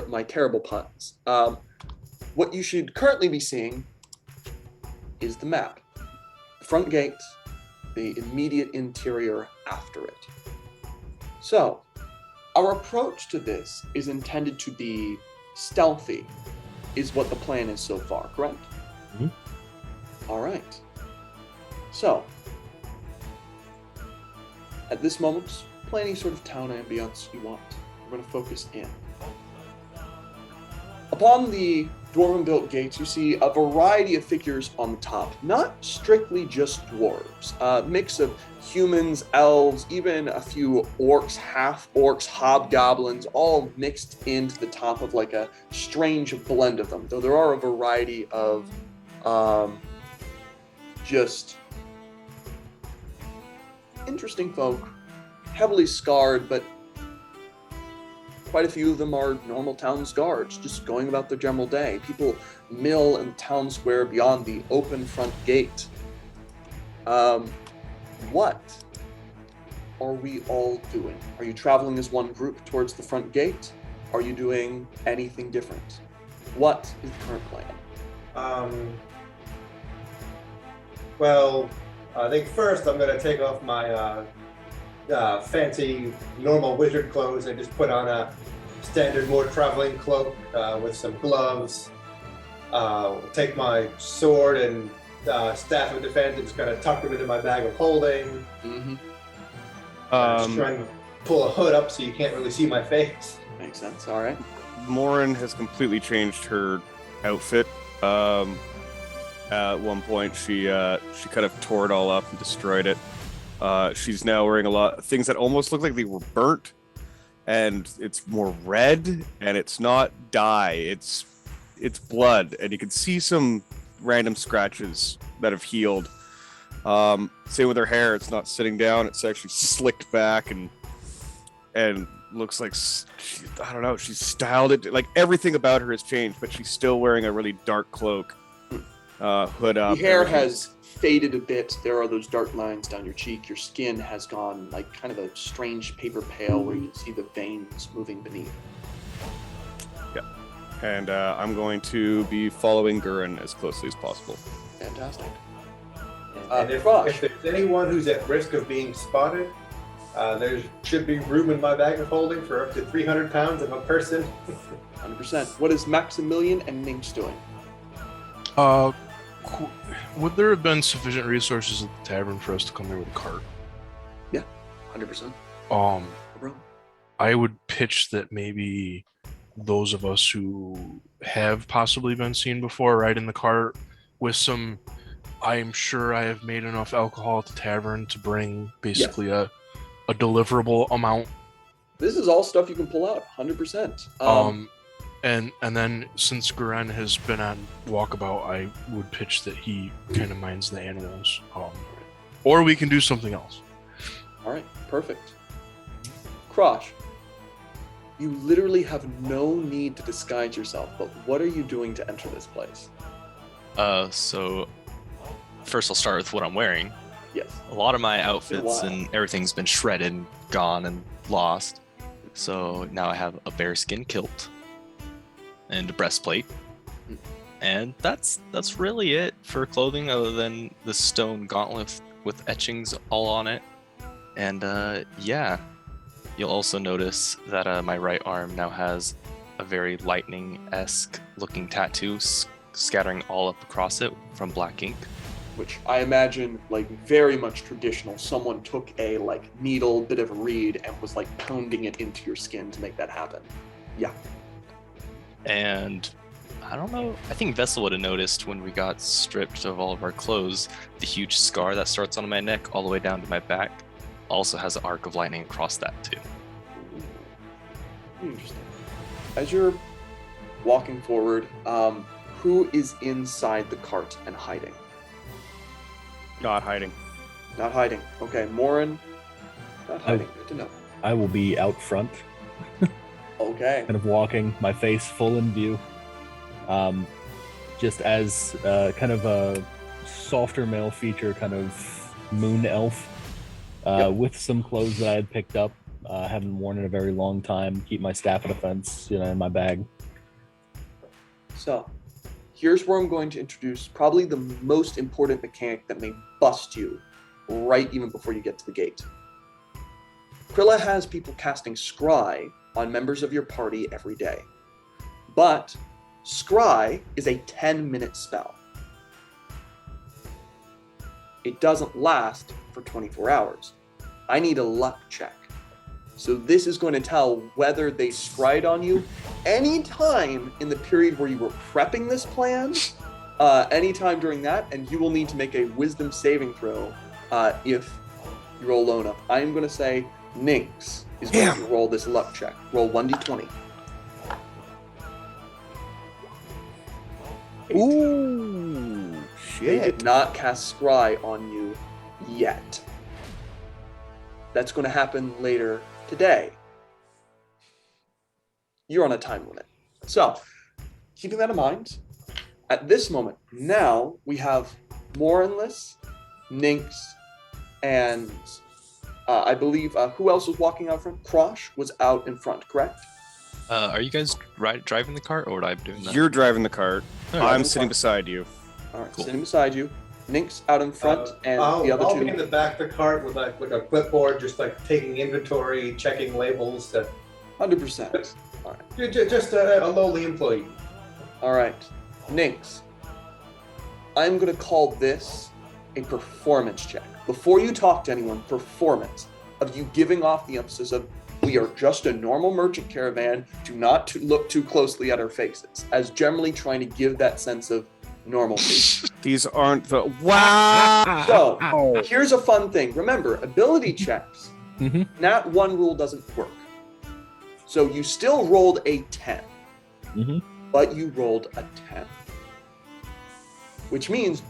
my terrible puns. What you should currently be seeing is the map. The front gate, the immediate interior after it. So, our approach to this is intended to be stealthy, is what the plan is so far, correct? Mm-hmm. All right. So, at this moment, play any sort of town ambience you want. We're going to focus in. Upon the dwarven-built gates, you see a variety of figures on the top. Not strictly just dwarves. A mix of humans, elves, even a few orcs, half-orcs, hobgoblins, all mixed into the top of like a strange blend of them. Though there are a variety of just interesting folk, heavily scarred, but quite a few of them are normal town's guards, just going about their general day. People mill in the town square beyond the open front gate. What are we all doing? Are you traveling as one group towards the front gate? Are you doing anything different? What is the current plan? Well, I think first I'm going to take off my fancy normal wizard clothes and just put on a standard more traveling cloak with some gloves. Take my sword and staff of defense and just kind of tuck them into my bag of holding. Mm-hmm. Just trying to pull a hood up so you can't really see my face. Makes sense. All right. Morin has completely changed her outfit. At one point, she kind of tore it all up and destroyed it. She's now wearing a lot of things that almost look like they were burnt, and it's more red, and it's not dye, it's blood, and you can see some random scratches that have healed. Same with her hair, it's not sitting down, it's actually slicked back and looks like, I don't know, she's styled it, like everything about her has changed, but she's still wearing a really dark cloak, hood up. The hair has faded a bit. There are those dark lines down your cheek. Your skin has gone like kind of a strange paper pale where you can see the veins moving beneath. Yeah. And I'm going to be following Gurren as closely as possible. Fantastic. And if there's anyone who's at risk of being spotted, there should be room in my bag of holding for up to 300 pounds of a person. 100%. What is Maximilian and Minx doing? Would there have been sufficient resources at the tavern for us to come there with a cart? Yeah, 100%. I would pitch that maybe those of us who have possibly been seen before ride in the cart with some. I'm sure I have made enough alcohol at the tavern to bring basically a deliverable amount. This is all stuff you can pull out, 100%. And then since Gurren has been on walkabout, I would pitch that he kind of minds the animals. Or we can do something else. All right, perfect. Krosh, you literally have no need to disguise yourself, but what are you doing to enter this place? So first I'll start with what I'm wearing. Yes. A lot of my outfits and everything's been shredded and gone and lost. So now I have a bearskin kilt and a breastplate, and that's really it for clothing, other than the stone gauntlet with etchings all on it. And yeah, you'll also notice that my right arm now has a very lightning-esque looking tattoo scattering all up across it from black ink, which I imagine like very much traditional. Someone took a like needle, bit of a reed, and was like pounding it into your skin to make that happen. Yeah. And I don't know, I think Vessel would have noticed when we got stripped of all of our clothes, the huge scar that starts on my neck all the way down to my back also has an arc of lightning across that too. Interesting. As you're walking forward, who is inside the cart and hiding? Not hiding. Not hiding. Okay, Morin, not hiding. Good to know. I will be out front. Okay. Kind of walking, my face full in view. Just as kind of a softer male feature, kind of moon elf, with some clothes that I had picked up. Haven't worn in a very long time. Keep my staff at a fence, in my bag. So, here's where I'm going to introduce probably the most important mechanic that may bust you right even before you get to the gate. Krilla has people casting Scry on members of your party every day. But Scry is a 10-minute spell. It doesn't last for 24 hours. I need a luck check. So this is going to tell whether they scryed on you anytime in the period where you were prepping this plan, anytime during that, and you will need to make a wisdom saving throw if you roll low enough. I am going to say Nynx is going to roll this luck check. Roll 1d20. Ooh, They shit. did not cast Scry on you yet. That's going to happen later today. You're on a time limit. So, keeping that in mind, at this moment, now we have Morinless, Nynx, and I believe, who else was walking out front? Krosh was out in front, correct? Are you guys driving the cart, or would I be doing that? You're driving the cart. Alright. I'm sitting beside you. All right, Cool. sitting beside you. Nynx out in front, and the other I'll two. be in the back of the cart with with a clipboard, just taking inventory, checking labels. 100%. Just a lowly employee. All right, Nynx. I'm going to call this a performance check. Before you talk to anyone, performance of you giving off the emphasis of we are just a normal merchant caravan. Do not look too closely at our faces, as generally trying to give that sense of normalcy. These aren't the wow. So here's a fun thing. Remember, ability checks. Nat 1 rule doesn't work. So you still rolled a 10, but you rolled a 10. Which means,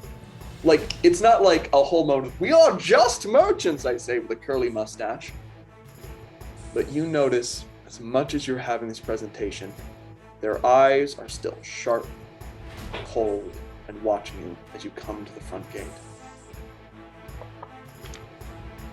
it's not like a whole mode of, we are just merchants, I say with a curly mustache. But you notice, as much as you're having this presentation, their eyes are still sharp, cold, and watching you as you come to the front gate.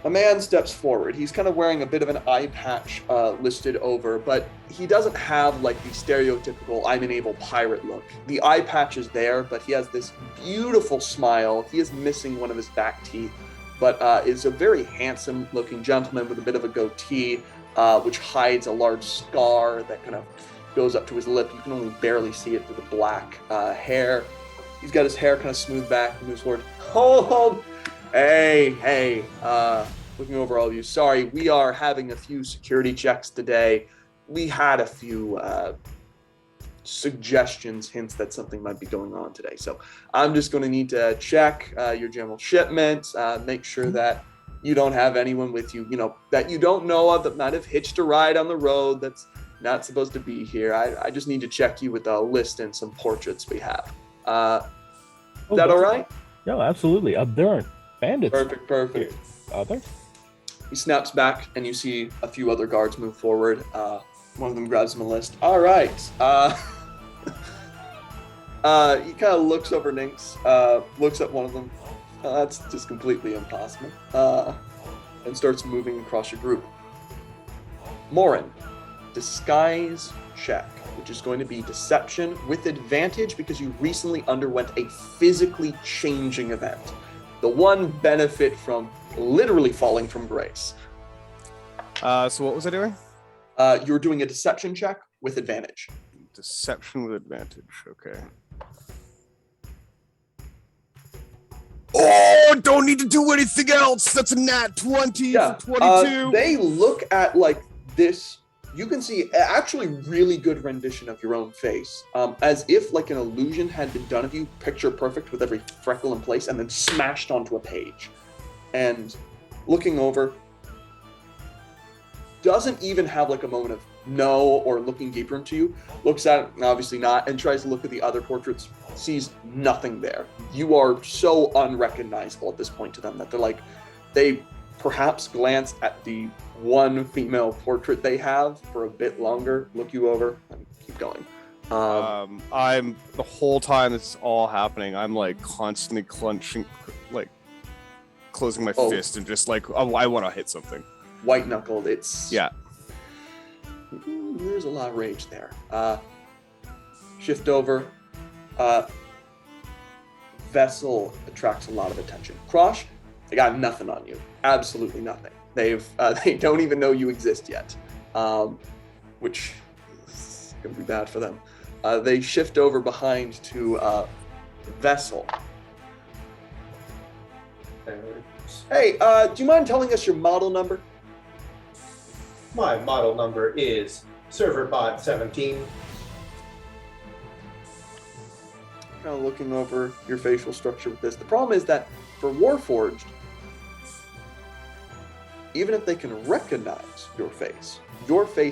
A man steps forward. He's kind of wearing a bit of an eye patch listed over, but he doesn't have the stereotypical I'm an able pirate look. The eye patch is there, but he has this beautiful smile. He is missing one of his back teeth, but is a very handsome looking gentleman with a bit of a goatee, which hides a large scar that kind of goes up to his lip. You can only barely see it through the black hair. He's got his hair kind of smoothed back. Moose Lord, hold. Hey, looking over all of you. Sorry, we are having a few security checks today. We had a few suggestions, hints that something might be going on today. So I'm just going to need to check your general shipment, make sure that you don't have anyone with you, that you don't know of that might have hitched a ride on the road that's not supposed to be here. I just need to check you with a list and some portraits we have. Is that all right? No, absolutely. There aren't bandits. Perfect. Are there? He snaps back, and you see a few other guards move forward. One of them grabs him a list. All right. He kind of looks over Nynx, looks at one of them. That's just completely impossible. And starts moving across your group. Morin, disguise check, which is going to be deception with advantage because you recently underwent a physically changing event. The one benefit from literally falling from grace. So what was I doing? You're doing a deception check with advantage. Deception with advantage. Okay. Oh, don't need to do anything else. That's a nat 20 for 22. They look at this. You can see actually really good rendition of your own face, as if an illusion had been done of you, picture perfect with every freckle in place, and then smashed onto a page. And looking over, doesn't even have a moment of no or looking deeper into you, looks at it, obviously not, and tries to look at the other portraits, sees nothing there. You are so unrecognizable at this point to them that they perhaps glance at the one female portrait they have for a bit longer, look you over, and keep going. I'm the whole time this is all happening, I'm constantly clenching, closing my fist and just I want to hit something. white knuckled. It's Yeah. There's a lot of rage there. Shift over. Vessel attracts a lot of attention. Krosh, they got nothing on you. Absolutely nothing. They don't even know you exist yet, which is gonna be bad for them. They shift over behind to Vessel. Hey, do you mind telling us your model number? My model number is ServerBot 17. Kind of looking over your facial structure with this. The problem is that for Warforged, even if they can recognize your face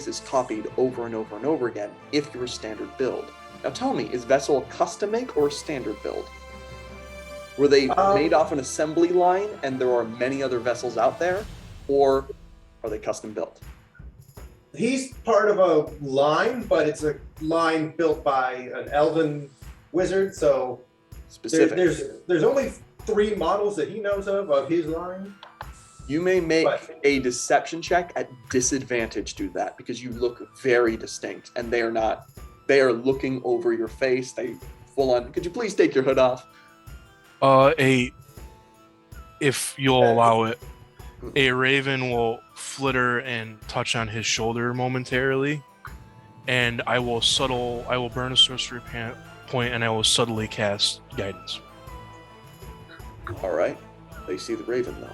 is copied over and over and over again if you're a standard build. Now tell me, is Vessel a custom make or a standard build? Were they made off an assembly line and there are many other vessels out there, or are they custom built? He's part of a line, but it's a line built by an elven wizard, so Specific. there's only 3 models that he knows of his line. You may make a deception check at disadvantage to that because you look very distinct and they are not. They are looking over your face. They full on. Could you please take your hood off? If you'll allow it, a raven will flitter and touch on his shoulder momentarily, and I will burn a sorcery point, and I will subtly cast guidance. All right. They see the raven though.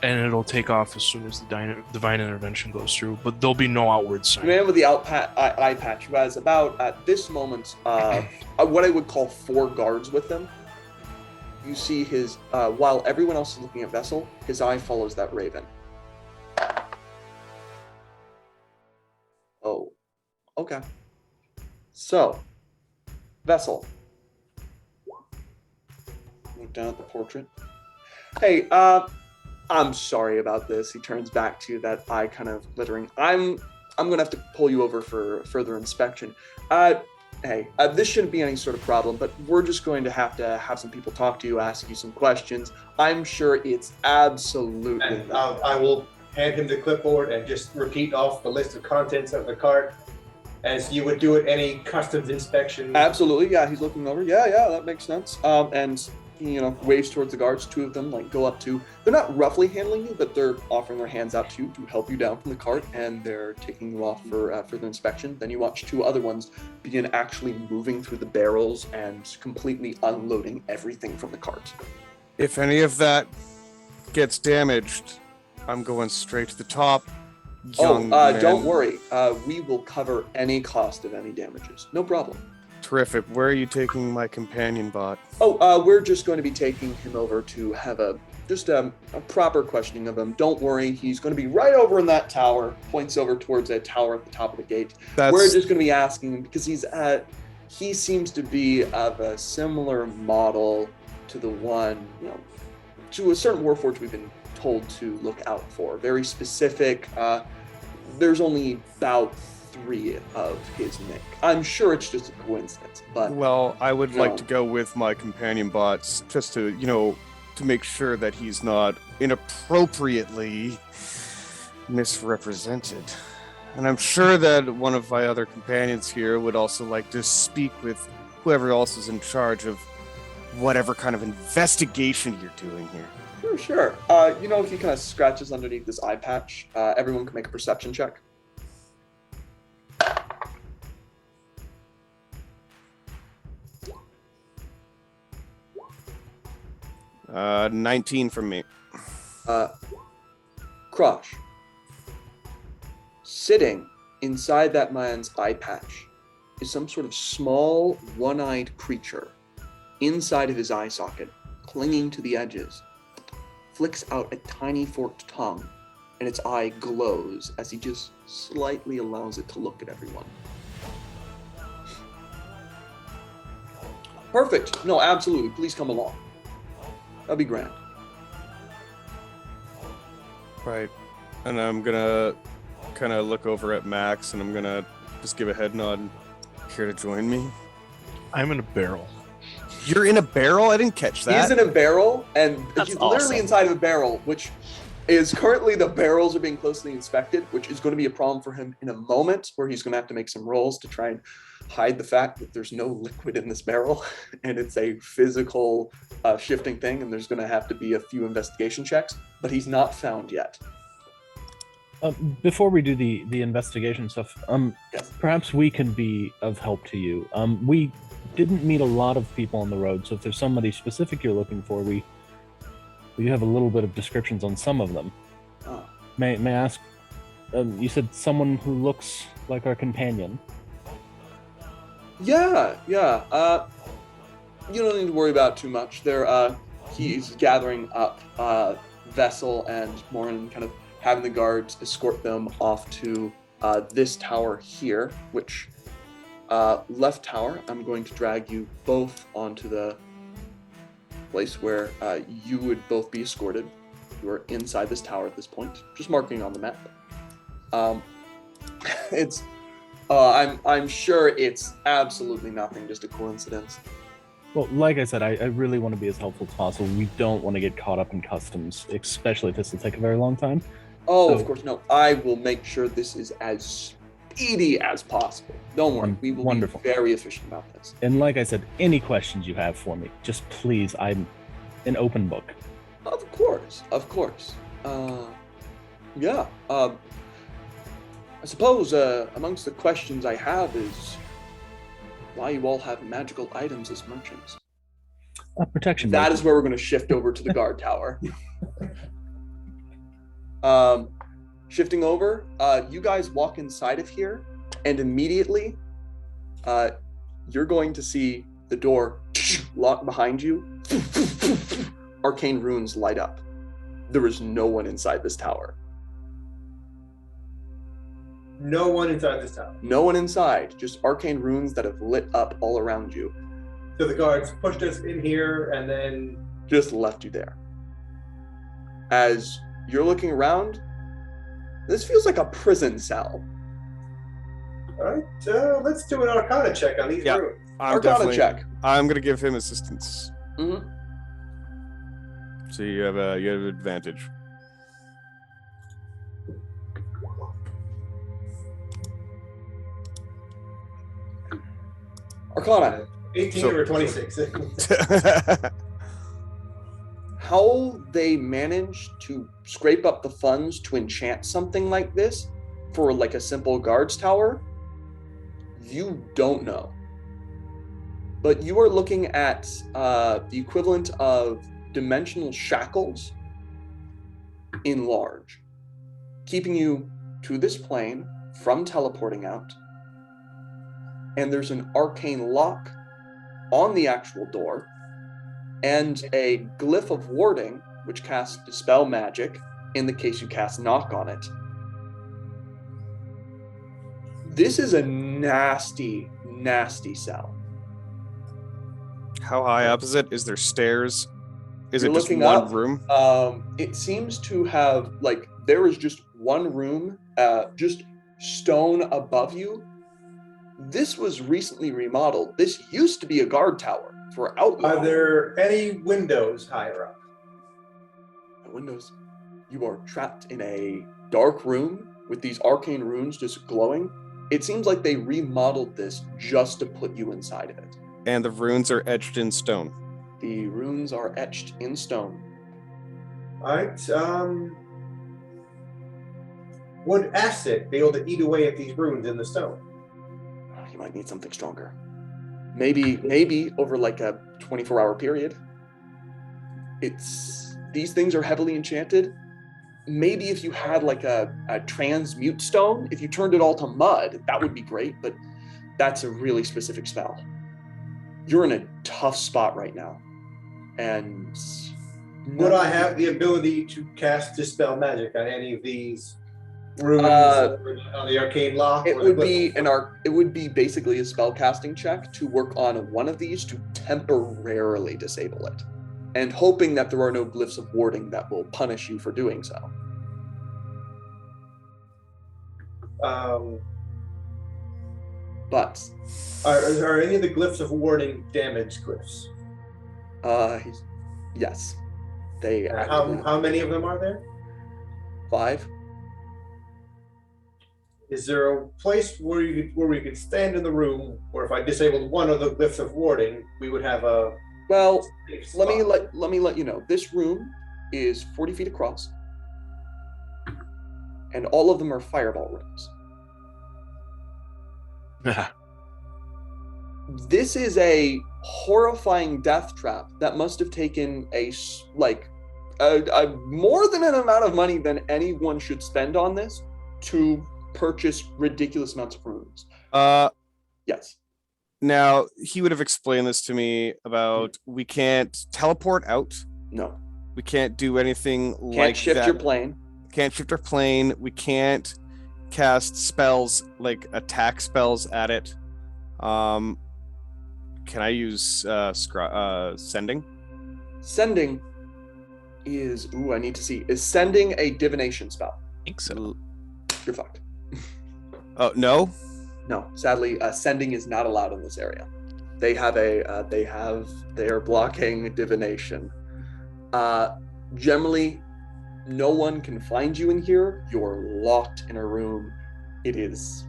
And it'll take off as soon as the divine intervention goes through, but there'll be no outward The sign. man with the eye patch, who has about at this moment what I would call 4 guards with him. You see his while everyone else is looking at Vessel, his eye follows that raven. Oh, okay. So, Vessel. Look down at the portrait. Hey, I'm sorry about this. He turns back to that eye kind of glittering. I'm gonna have to pull you over for further inspection. Hey, this shouldn't be any sort of problem, but we're just going to have some people talk to you, ask you some questions. I'm sure it's absolutely. And I will hand him the clipboard and just repeat off the list of contents of the cart as you would do at any customs inspection. Absolutely, yeah. He's looking over. Yeah, that makes sense. And he, waves towards the guards. 2 of them go up to. They're not roughly handling you, but they're offering their hands out to you to help you down from the cart, and they're taking you off for further inspection. Then you watch 2 other ones begin actually moving through the barrels and completely unloading everything from the cart. If any of that gets damaged, I'm going straight to the top. Young man. Don't worry. We will cover any cost of any damages. No problem. Terrific. Where are you taking my companion bot? We're just going to be taking him over to have a proper questioning of him. Don't worry, he's going to be right over in that tower. Points over towards a tower at the top of the gate. We're just going to be asking him because he seems to be of a similar model to the one, to a certain Warforged we've been told to look out for. Very specific. There's only about 3 of his make. I'm sure it's just a coincidence, but well, I would like to go with my companion bots just to, to make sure that he's not inappropriately misrepresented. And I'm sure that one of my other companions here would also like to speak with whoever else is in charge of whatever kind of investigation you're doing here. Sure. He kind of scratches underneath this eye patch. Everyone can make a perception check. 19 from me. Krosh. Sitting inside that man's eye patch is some sort of small, one-eyed creature inside of his eye socket, clinging to the edges. Flicks out a tiny forked tongue, and its eye glows as he just slightly allows it to look at everyone. Perfect. No, absolutely. Please come along. That'd be grand. Right. And I'm gonna kind of look over at Max, and I'm gonna just give a head nod. Here to join me? I'm in a barrel. You're in a barrel? I didn't catch that. He's in a barrel, and That's he's literally awesome. inside of a barrel, which is currently the barrels are being closely inspected, which is going to be a problem for him in a moment, where he's going to have to make some rolls to try and hide the fact that there's no liquid in this barrel, and it's a physical shifting thing, and there's going to have to be a few investigation checks, but he's not found yet. Before we do the investigation stuff, Yes. perhaps we can be of help to you. We didn't meet a lot of people on the road, so if there's somebody specific you're looking for, we have a little bit of descriptions on some of them. Oh. May I ask, you said someone who looks like our companion. Yeah. You don't need to worry about too much. He's gathering up Vessel and Morin, kind of having the guards escort them off to this tower here, which left tower, I'm going to drag you both onto the place where you would both be escorted. You are inside this tower at this point, just marking on the map. It's I'm sure it's absolutely nothing, just a coincidence. Well, like I said, I really want to be as helpful as possible. We don't want to get caught up in customs, especially if this will take a very long time. Oh, So- of course, no. I will make sure this is as speedy as possible. Don't worry, we will Wonderful. be very efficient about this. And like I said, any questions you have for me, just please, I'm an open book. Of course. Yeah. I suppose amongst the questions I have is why you all have magical items as merchants. Protection. That merchant. is where we're going to shift over to the guard tower. Shifting over, you guys walk inside of here, and immediately you're going to see the door lock behind you. Arcane runes light up. There is no one inside this tower. No one inside this tower. No one inside, just arcane runes that have lit up all around you. So the guards pushed us in here and then. Just left you there. As you're looking around, this feels like a prison cell. All right, let's do an Arcana check on these Yeah. rooms. Arcana check. I'm gonna give him assistance. Mm-hmm. So you have advantage. Arcana. 18 So- or 26. How they manage to scrape up the funds to enchant something like this for like a simple guards tower, you don't know. But you are looking at the equivalent of dimensional shackles in large, keeping you to this plane from teleporting out. And there's an arcane lock on the actual door, and a glyph of warding, which casts Dispel Magic in the case you cast Knock on it. This is a nasty, nasty cell. How high up is it? Is there stairs? Is You're it just looking one up. room? It seems to have, like, there is just one room, just stone above you. This was recently remodeled. This used to be a guard tower for outlaw. Are there any windows higher up? The windows. You are trapped in a dark room with these arcane runes just glowing. It seems like they remodeled this just to put you inside of it. And the runes are etched in stone. The runes are etched in stone. All right. Would acid be able to eat away at these runes in the stone? You might need something stronger. Maybe over like a 24-hour period. These things are heavily enchanted. Maybe if you had like a transmute stone, if you turned it all to mud, that would be great, but that's a really specific spell. You're in a tough spot right now. And Would I have the ability to cast Dispel Magic on any of these runes on the arcane lock? It or the would be glyph? it would be basically a spellcasting check to work on one of these to temporarily disable it, and hoping that there are no glyphs of warding that will punish you for doing so. But Are any of the glyphs of warding damage glyphs? yes, they. How many of them are there? 5. Is there a place where we could stand in the room, or if I disabled one of the glyphs of warding, we would have a Well, safe let me spot? let you know. This room is 40 feet across, and all of them are fireball rooms. This is a horrifying death trap that must have taken a more than an amount of money than anyone should spend on this to purchase ridiculous amounts of rooms. Yes. Now he would have explained this to me about we can't teleport out. No. We can't do anything like that. Can't shift your plane. Can't shift our plane. We can't cast spells like attack spells at it. Can I use sending? Sending is I need to see. Is sending a divination spell? I think so. You're fucked. Oh no. No, sadly, sending is not allowed in this area. They are blocking divination. Generally, no one can find you in here. You're locked in a room. It is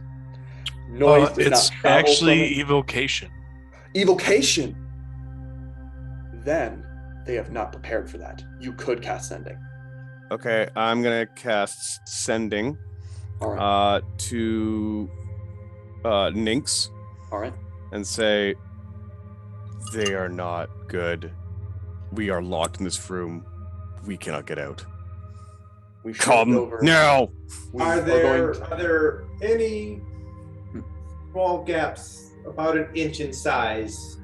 noise. Does It's not travel actually from evocation. it. Evocation. Then they have not prepared for that. You could cast sending. Okay, I'm gonna cast sending All right. to Nynx All right. and say they are not good. We are locked in this room. We cannot get out. We shift Come over. now. We Are going to- there any small gaps about an inch in size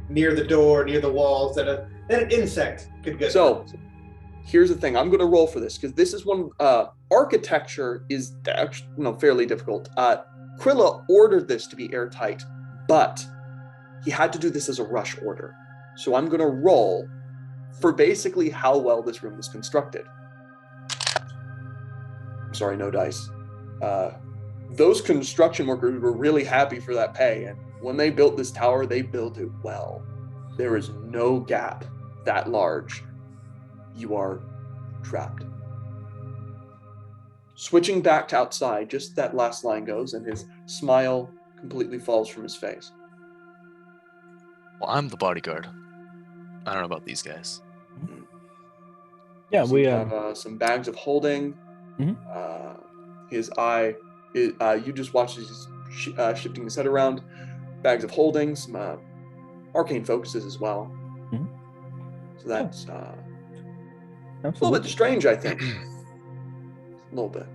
near the door, near the walls that an insect could get? So, here's the thing. I'm going to roll for this because this is one. Architecture is actually, fairly difficult. Krilla ordered this to be airtight, but he had to do this as a rush order. So I'm going to roll for basically how well this room was constructed. I'm sorry, no dice. Those construction workers were really happy for that pay, and when they built this tower, they built it well. There is no gap that large. You are trapped. Switching back to outside, just that last line goes, and his smile completely falls from his face. Well, I'm the bodyguard. I don't know about these guys. Yeah, So we you have some bags of holding. Mhm. His eye, you just watch as he's shifting his head around. Bags of holding, some arcane focuses as well. Mhm. So that's a little absolutely. bit strange, I think. A little bit.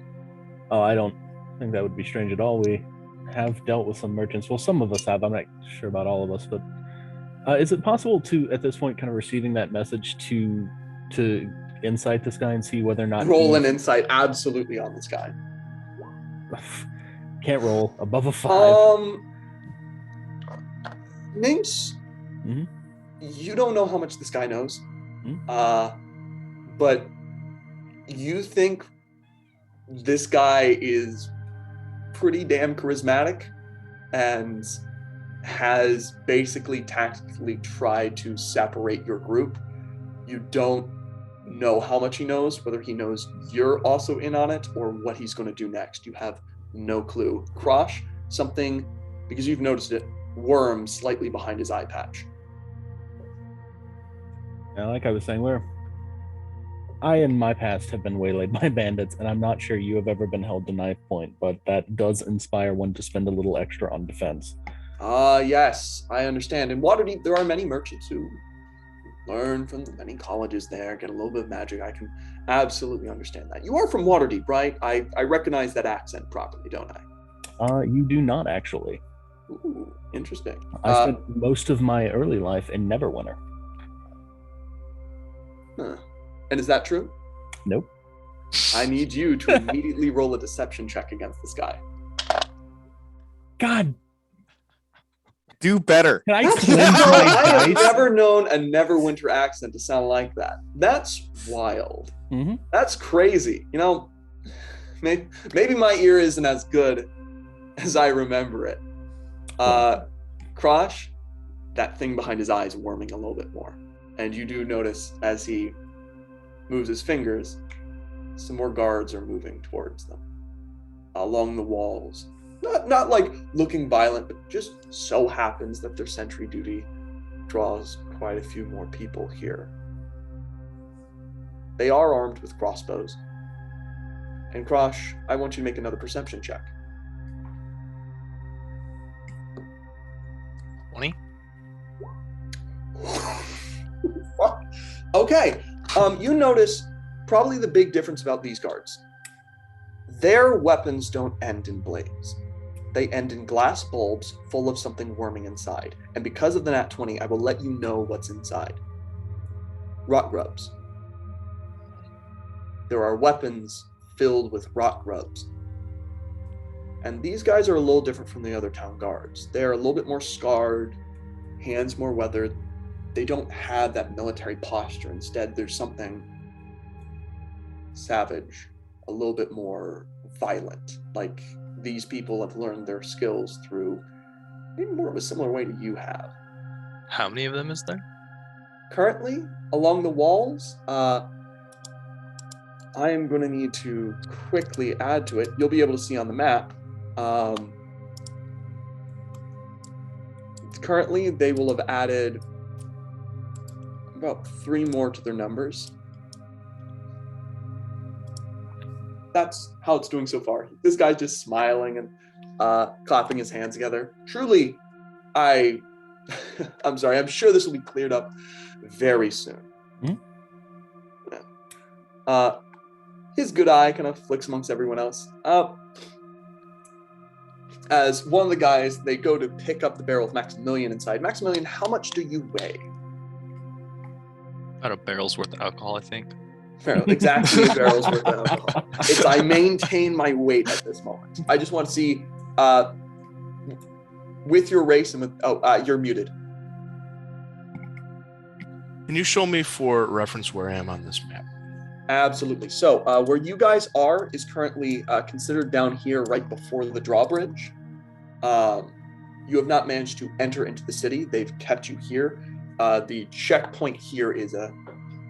Oh, I don't think that would be strange at all. We have dealt with some merchants. Well, some of us have. I'm not sure about all of us, but is it possible to, at this point, kind of receiving that message to insight this guy and see whether or not Roll an insight absolutely on this guy. can't roll above a 5. Nynx, Mhm. you don't know how much this guy knows. Mhm. But you think this guy is pretty damn charismatic and has basically tactically tried to separate your group. You don't know how much he knows, whether he knows you're also in on it or what he's going to do next. You have no clue. Krosh, something, because you've noticed it, worm slightly behind his eye patch. Yeah, like I was saying, I in my past have been waylaid by bandits, and I'm not sure you have ever been held to knife point, but that does inspire one to spend a little extra on defense. Yes, I understand. In Waterdeep, there are many merchants who learn from the many colleges there, get a little bit of magic. I can absolutely understand that. You are from Waterdeep, right? I recognize that accent properly, don't I? You do not, actually. Ooh, interesting. I spent most of my early life in Neverwinter. Huh. And is that true? Nope. I need you to immediately roll a deception check against this guy. God, Do better. can I That's cleanse no, my I have dice? never known a Neverwinter accent to sound like that. That's wild. Mm-hmm. That's crazy. Maybe my ear isn't as good as I remember it. Krosh, that thing behind his eye is worming a little bit more. And you do notice as he moves his fingers, some more guards are moving towards them along the walls. Not like looking violent, but just so happens that their sentry duty draws quite a few more people here. They are armed with crossbows. And Krosh, I want you to make another perception check. 20? Okay. You notice probably the big difference about these guards. Their weapons don't end in blades. They end in glass bulbs full of something worming inside. And because of the nat 20, I will let you know what's inside. Rot grubs. There are weapons filled with rot grubs. And these guys are a little different from the other town guards. They're a little bit more scarred, hands more weathered. They don't have that military posture. Instead, there's something savage, a little bit more violent. Like these people have learned their skills through maybe more of a similar way to you have. How many of them is there? Currently, along the walls, I am going to need to quickly add to it. You'll be able to see on the map. Currently, they will have added about 3 more to their numbers. That's how it's doing so far. This guy's just smiling and clapping his hands together. Truly, I'm sorry. I'm sure this will be cleared up very soon. Mm-hmm. Yeah. His good eye kind of flicks amongst everyone else. As one of the guys, they go to pick up the barrel of Maximilian inside. Maximilian, how much do you weigh? About a barrel's worth of alcohol, I think. Exactly a barrel's worth of alcohol. I maintain my weight at this moment. I just want to see, with your race and with, you're muted. Can you show me for reference where I am on this map? Absolutely. So where you guys are is currently considered down here right before the drawbridge. You have not managed to enter into the city. They've kept you here. The checkpoint here is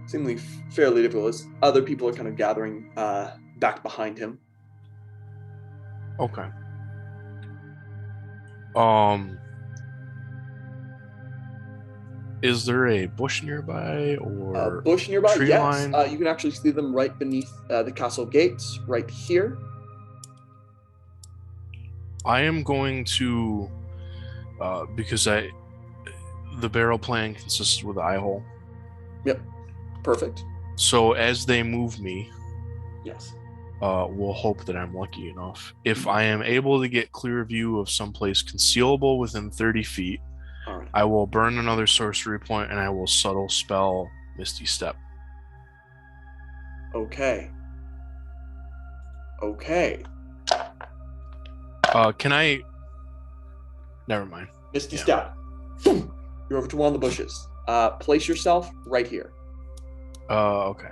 seemingly fairly difficult. As other people are kind of gathering back behind him. Okay. Is there a bush nearby or bush nearby? tree Yes. line? You can actually see them right beneath the castle gates, right here. I am going to, because the barrel plan consists with an eye hole. Yep. Perfect. So as they move me, Yes. we'll hope that I'm lucky enough. If I am able to get clear view of someplace concealable within 30 feet, All right. I will burn another sorcery point and I will subtle spell Misty Step. Okay. Can I? Never mind. Misty Yeah. Step. You're over to one of the bushes. Place yourself right here. Okay.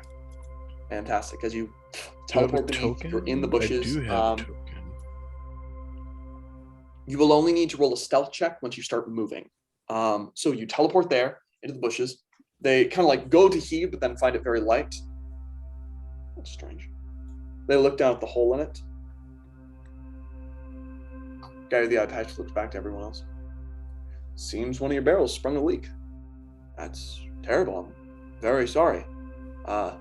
Fantastic. As you Do I have a teleport beneath, token? you're in the bushes. I do have a token. You will only need to roll a stealth check once you start moving. So you teleport there into the bushes. They kind of like go to heave, but then find it very light. That's strange. They look down at the hole in it. Guy with the eye patch looks back to everyone else. Seems one of your barrels sprung a leak. That's terrible. I'm very sorry. I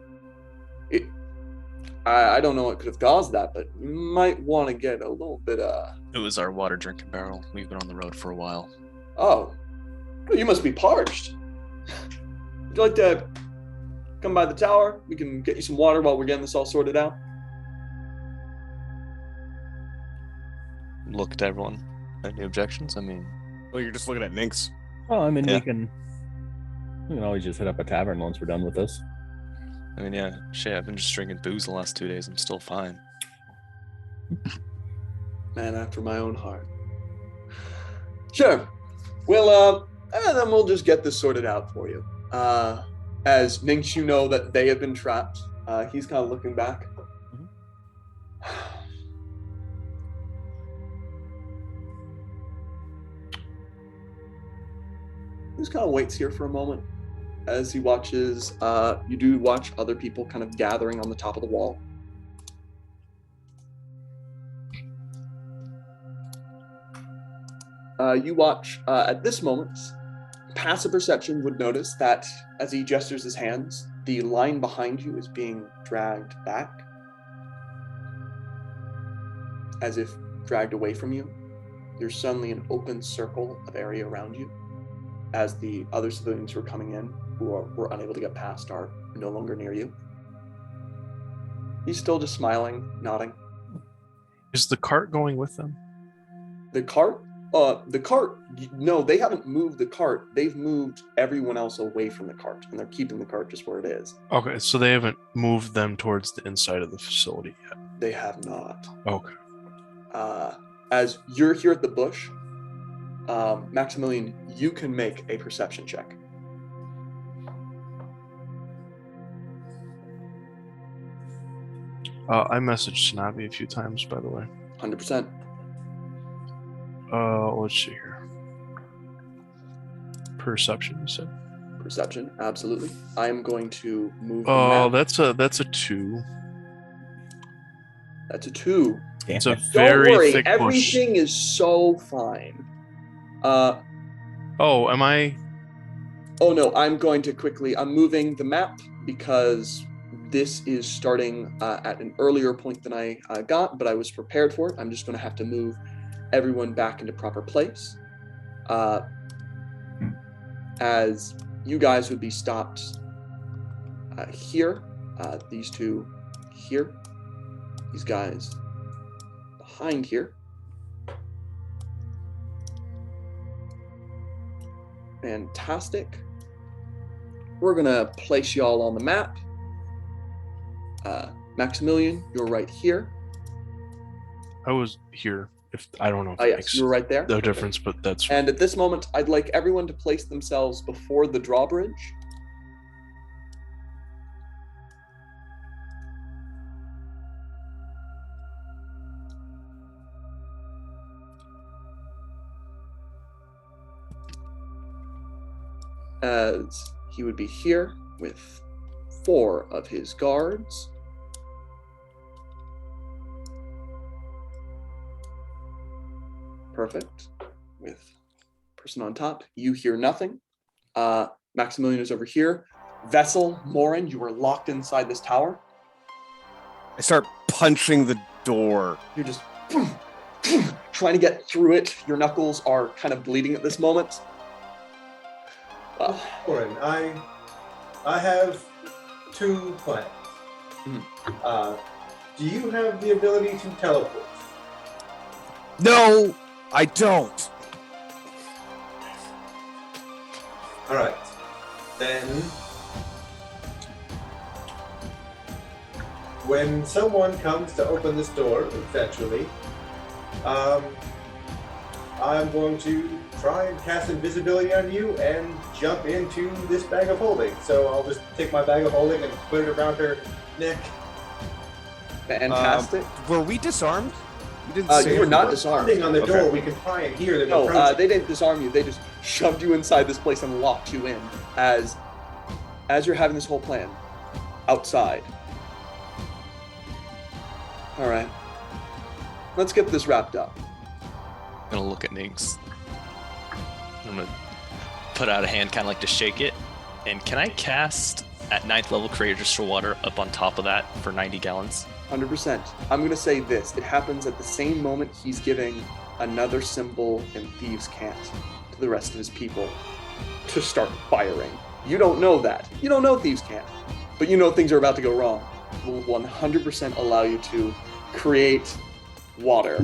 don't know what could have caused that, but you might want to get a little bit It was our water drinking barrel. We've been on the road for a while. Oh, well, you must be parched. Would you like to come by the tower? We can get you some water while we're getting this all sorted out. Look at everyone. Any objections? I mean, Well, you're just looking at Ninx. Well, I mean, Yeah. we can always just hit up a tavern once we're done with this. yeah, shit, I've been just drinking booze the last 2 days. I'm still fine. Man after my own heart. Sure. Well, and then we'll just get this sorted out for you. As Ninx, you know that they have been trapped. He's kind of looking back. He just kind of waits here for a moment as he watches. You do watch other people kind of gathering on the top of the wall. you watch at this moment. Passive perception would notice that as he gestures his hands, the line behind you is being dragged back, as if dragged away from you. There's suddenly an open circle of area around you, as the other civilians who are coming in, who were unable to get past, are no longer near you. He's still just smiling, nodding. Is the cart going with them? The cart, no, they haven't moved the cart. They've moved everyone else away from the cart, and they're keeping the cart just where it is. Okay, so they haven't moved them towards the inside of the facility yet. They have not. Okay. As you're here at the bush, Maximilian, you can make a perception check. I messaged Snobby a few times, by the way. 100%. Let's see here. Perception, you said. Perception, absolutely. I am going to move. Oh, that's a 2. That's a 2. Damn It's a it. very Don't worry, thick bush. everything is so fine. Oh, am I? Oh no, I'm going to quickly. I'm moving the map because this is starting at an earlier point than I got, but I was prepared for it. I'm just going to have to move everyone back into proper place, as you guys would be stopped here, these two here, these guys behind here. Fantastic. We're gonna place y'all on the map. Maximilian, you're right here. I was here. If I don't know if Oh it yes, makes you're right there. no difference, but that's And at this moment, I'd like everyone to place themselves before the drawbridge. As he would be here with 4 of his guards. Perfect. With person on top. You hear nothing. Maximilian is over here. Vessel, Morin, you are locked inside this tower. I start punching the door. You're just trying to get through it. Your knuckles are kind of bleeding at this moment. Oren, I have 2 plans. Do you have the ability to teleport? No, I don't. All right. Then, when someone comes to open this door, eventually, I'm going to try and cast invisibility on you and jump into this bag of holding. So I'll just take my bag of holding and put it around her neck. Fantastic. Were we disarmed? We didn't say You were not we disarmed. Thing on the door, Okay. we can try and hear them No, approaching. they didn't disarm you. They just shoved you inside this place and locked you in as you're having this whole plan outside. All right. Let's get this wrapped up. I'm gonna look at Nix. I'm gonna put out a hand, kind of like to shake it. And can I cast at 9th level Create Crystal Water up on top of that for 90 gallons? 100%. I'm going to say this. It happens at the same moment he's giving another symbol in Thieves' Cant to the rest of his people to start firing. You don't know that. You don't know Thieves' Cant. But you know things are about to go wrong. Will 100% allow you to create water.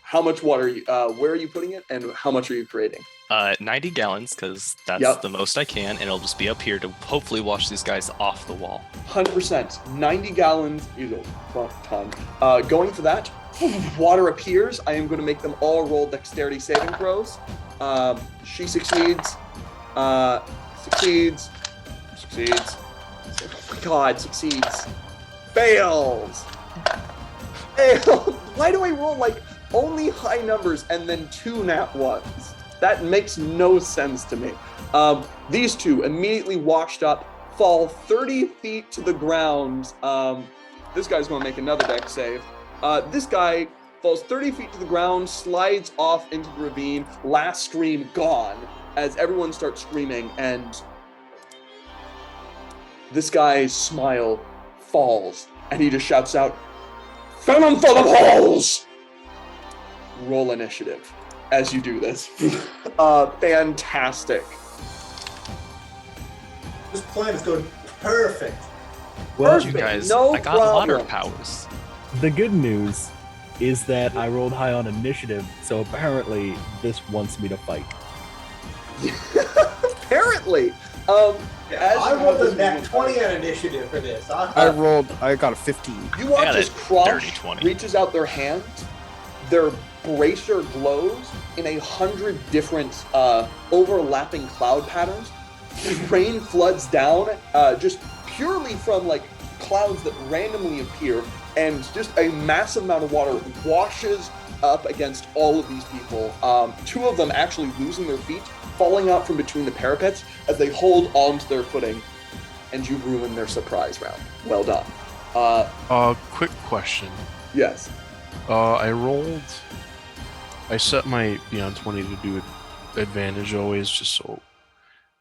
How much water, where are you putting it, and how much are you creating? 90 gallons, because that's Yep. the most I can, and it'll just be up here to hopefully wash these guys off the wall. 100%. 90 gallons is a fuck ton. Going for that, water appears. I am going to make them all roll dexterity saving throws. She succeeds. Succeeds. Oh my god, succeeds. Fails. Fails. Why do I roll like only high numbers and then 2 nat ones? That makes no sense to me. These 2 immediately washed up, fall 30 feet to the ground. This guy's going to make another dex save. This guy falls 30 feet to the ground, slides off into the ravine, last scream gone, as everyone starts screaming, and this guy's smile falls, and he just shouts out, "Venom full of holes!" Roll initiative as you do this. Fantastic. This plan is going perfect. Well, You guys, no I got water problem. powers. the good news is that I rolled high on initiative, so apparently this wants me to fight. Apparently. As I you rolled have a this nat movement, 20 on initiative for this. I got a 15. You watch got as a dirty Crush 20. reaches out their hand, their bracer glows in 100 different overlapping cloud patterns. Rain floods down just purely from like clouds that randomly appear, and just a massive amount of water washes up against all of these people. Two of them actually losing their feet, falling out from between the parapets as they hold on to their footing, and you ruin their surprise round. Well done. Quick question. Yes. I set my beyond 20 to do advantage always, just so.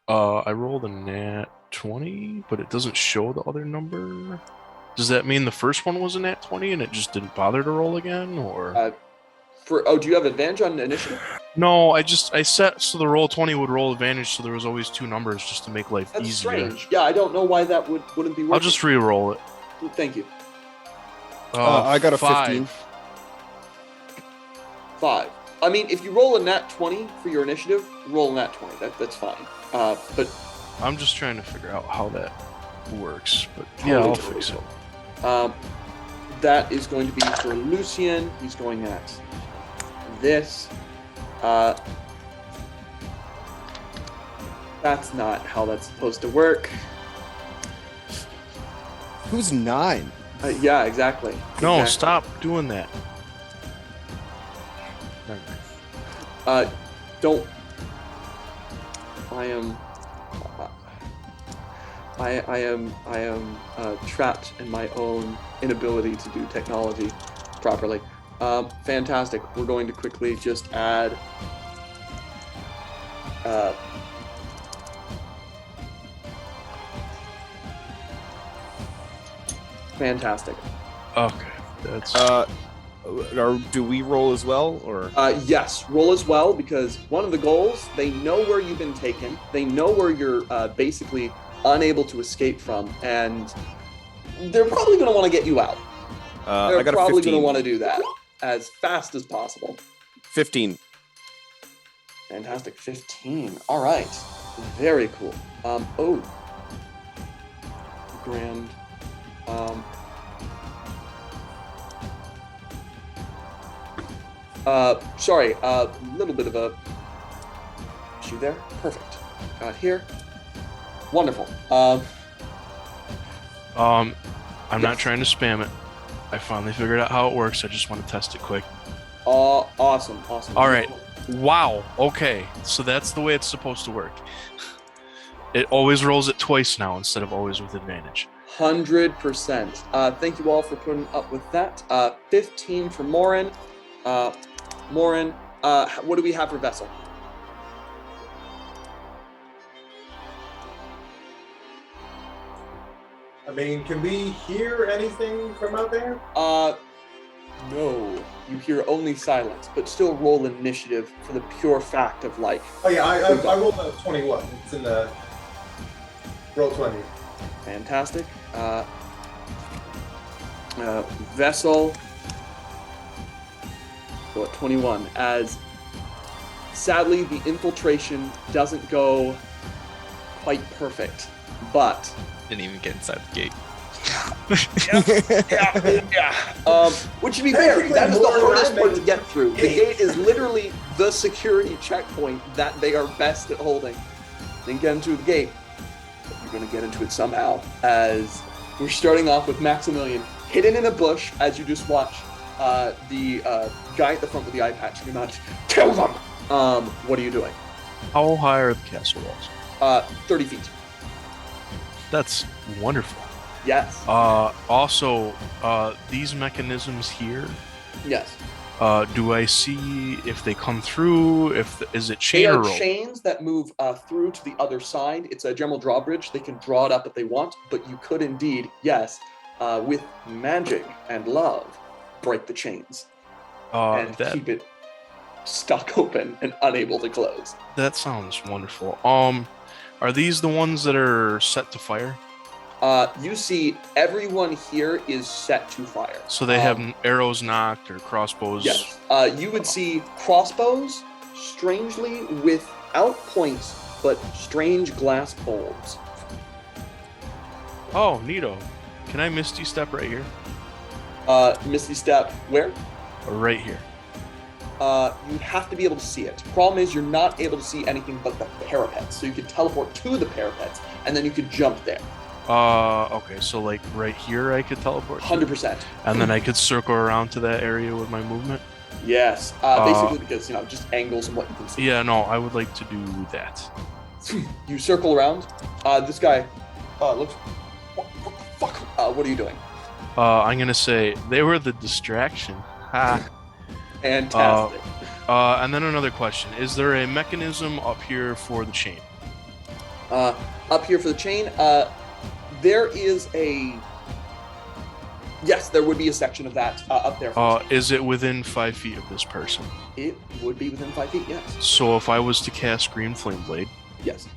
I rolled a nat 20, but it doesn't show the other number. Does that mean the first one was a nat 20 and it just didn't bother to roll again, or? Do you have advantage on initiative? No, I set so the roll 20 would roll advantage, so there was always two numbers just to make life That's easier. strange. Yeah, I don't know why that wouldn't be working. I'll just re-roll it. Thank you. I got a 5. 15. 5. I mean, if you roll a nat 20 for your initiative, roll a nat 20. That's fine. But I'm just trying to figure out how that works, but Totally yeah, I'll totally fix it. that is going to be for Lucian. He's going at this. That's not how that's supposed to work. Who's 9? Yeah, exactly. No, Exactly. stop doing that. Never mind. Don't. I am trapped in my own inability to do technology properly. Fantastic. We're going to quickly just add. Fantastic. Okay, that's Do we roll as well, or? Yes, roll as well, because one of the goals, they know where you've been taken. They know where you're basically unable to escape from, and they're probably going to want to get you out. They're I got a probably 15. going to want to do that as fast as possible. 15. Fantastic. 15. All right. Very cool. Grand. Sorry, little bit of a issue there. Perfect. Got here. Wonderful. I'm Yes. not trying to spam it. I finally figured out how it works. I just want to test it quick. Awesome. All right. Wow. Okay. So that's the way it's supposed to work. It always rolls it twice now instead of always with advantage. 100%. Thank you all for putting up with that. 15 for Morin. Morin, what do we have for Vessel? I mean, can we hear anything from out there? No. You hear only silence, but still roll initiative for the pure fact of like. Oh yeah, I rolled a 21. It's in the roll 20. Fantastic. Vessel. Go at 21. As sadly, the infiltration doesn't go quite perfect, but. Didn't even get inside the gate. Yeah. Which to be fair, that is the hardest part to get through. The gate is literally the security checkpoint that they are best at holding. Then get into the gate. But you're going to get into it somehow. As we're starting off with Maximilian hidden in a bush, as you just watch the guy at the front with the eye patch scream out, "Kill them!" What are you doing? How high are the castle walls? 30 feet. That's wonderful. Yes. Also, these mechanisms here, Yes. Do I see if they come through? Is it They chain are or rope? chains that move through to the other side. It's a general drawbridge. They can draw it up if they want, but you could indeed, yes, with magic and love, break the chains and keep it stuck open and unable to close. That sounds wonderful. Are these the ones that are set to fire? You see, everyone here is set to fire. So they have arrows knocked or crossbows? Yes. You would see crossbows, strangely without points, but strange glass bulbs. Oh, neato. Can I Misty Step right here? Misty Step, where? Or right here? You'd have to be able to see it. Problem is, you're not able to see anything but the parapets. So you could teleport to the parapets, and then you could jump there. Okay, so like right here I could teleport to? 100%. And then I could circle around to that area with my movement? Yes. Basically because, just angles and what you can see. Yeah, no, I would like to do that. You circle around. This guy looks... Fuck. What are you doing? I'm gonna say, they were the distraction. Ha. Fantastic. And then another question. Is there a mechanism up here for the chain? Up here for the chain, there is a... Yes, there would be a section of that up there. Is it within 5 feet of this person? It would be within 5 feet, yes. So if I was to cast Green Flame Blade, Yes.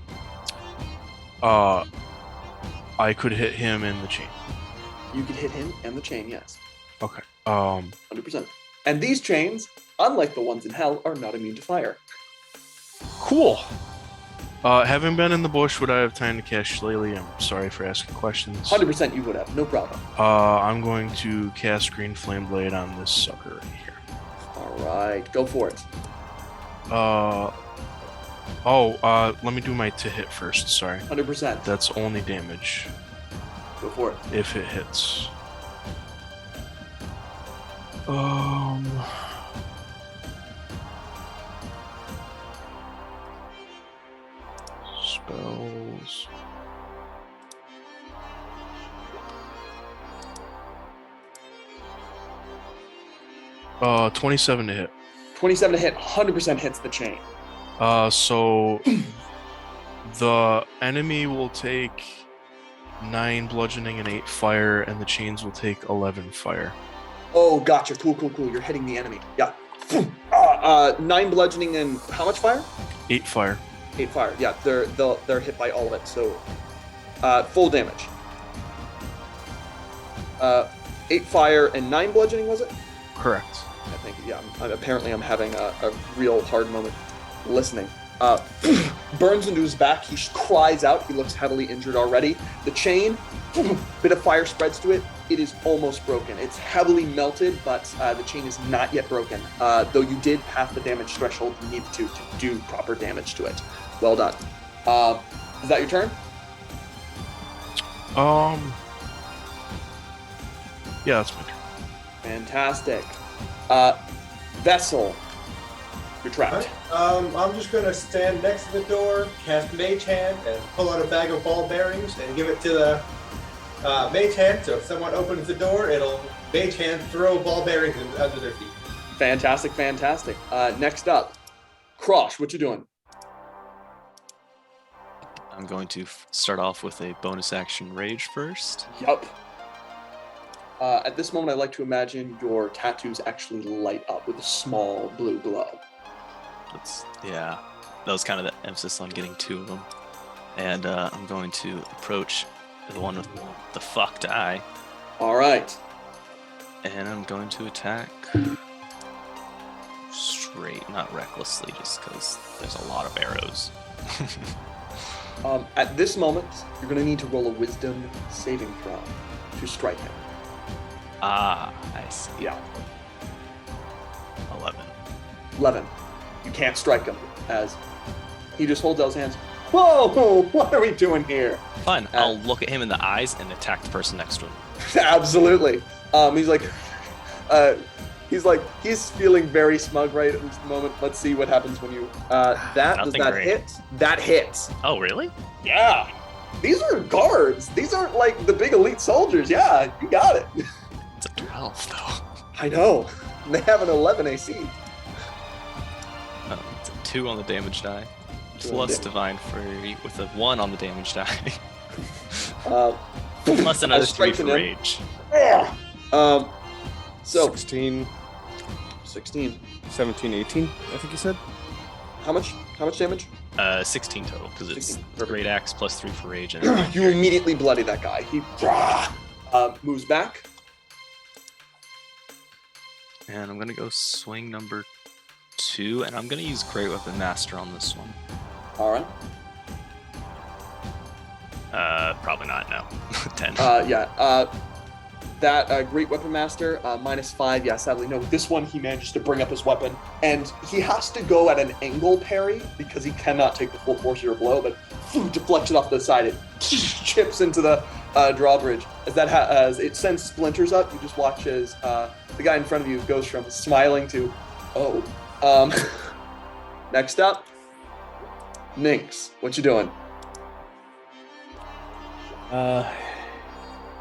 I could hit him in the chain. You could hit him and the chain, yes. Okay. 100%. And these chains, unlike the ones in Hell, are not immune to fire. Cool. Having been in the bush, would I have time to cast Shillelagh? I'm sorry for asking questions. 100% you would have, no problem. I'm going to cast Green Flame Blade on this sucker right here. All right, go for it. Let me do my to hit first, sorry. 100%. That's only damage. Go for it. If it hits. Spells. Uh, 27 to hit. 27 to hit, 100% hits the chain. So the enemy will take 9 bludgeoning and 8 fire, and the chains will take 11 fire. Oh, gotcha. Cool. You're hitting the enemy. Yeah. 9 bludgeoning and how much fire? 8 fire. 8 fire. Yeah, they're hit by all of it. So, full damage. 8 fire and 9 bludgeoning, was it? Correct. I think. Yeah. Apparently, I'm having a real hard moment listening. Burns into his back. He cries out. He looks heavily injured already. The chain, bit of fire spreads to it. It is almost broken. It's heavily melted, but the chain is not yet broken. Though you did pass the damage threshold you needed to do proper damage to it. Well done. Is that your turn? Yeah, that's my turn. Fantastic. Vessel, you're trapped. I'm just going to stand next to the door, cast Mage Hand, and pull out a bag of ball bearings and give it to the Mage Hand. So if someone opens the door, it'll Mage Hand throw ball bearings under their feet. Fantastic. Next up, Krosh, what you doing? I'm going to start off with a bonus action rage first. Yup. At this moment, I like to imagine your tattoos actually light up with a small blue glow. That was kind of the emphasis on getting 2 of them. And I'm going to approach the one with the fucked eye. All right. And I'm going to attack straight, not recklessly, just because there's a lot of arrows. At this moment, you're going to need to roll a wisdom saving throw to strike him. Ah, I see. Yeah. 11. You can't strike him as he just holds out his hands. Whoa, what are we doing here? Fine, I'll look at him in the eyes and attack the person next to him. Absolutely. He's feeling very smug right at this moment. Let's see what happens when you, does that great. hit? That hits. Oh, really? Yeah. These are guards. These aren't like the big elite soldiers. Yeah, you got it. It's a 12, though. I know. They have an 11 AC. It's a 2 on the damage die. 2 Plus on Divine Fury with a 1 on the damage die. Uh, Plus another 3 strike for him. rage. So 16, 16. 17, 18, I think you said. How much damage? 16 total, because it's 16. Perfect. Great Axe plus 3 for rage. And You immediately bloody that guy. He moves back. And I'm going to go swing number 2, and I'm going to use Great Weapon Master on this one. All right. Probably not, no. 10. That Great Weapon Master, -5. Yeah, sadly, no. This one, he manages to bring up his weapon, and he has to go at an angle parry because he cannot take the full force of your blow, but deflects it off to the side. It chips into the drawbridge. As it sends splinters up, you just watch as the guy in front of you goes from smiling to, oh. Next up, Nynx. What you doing?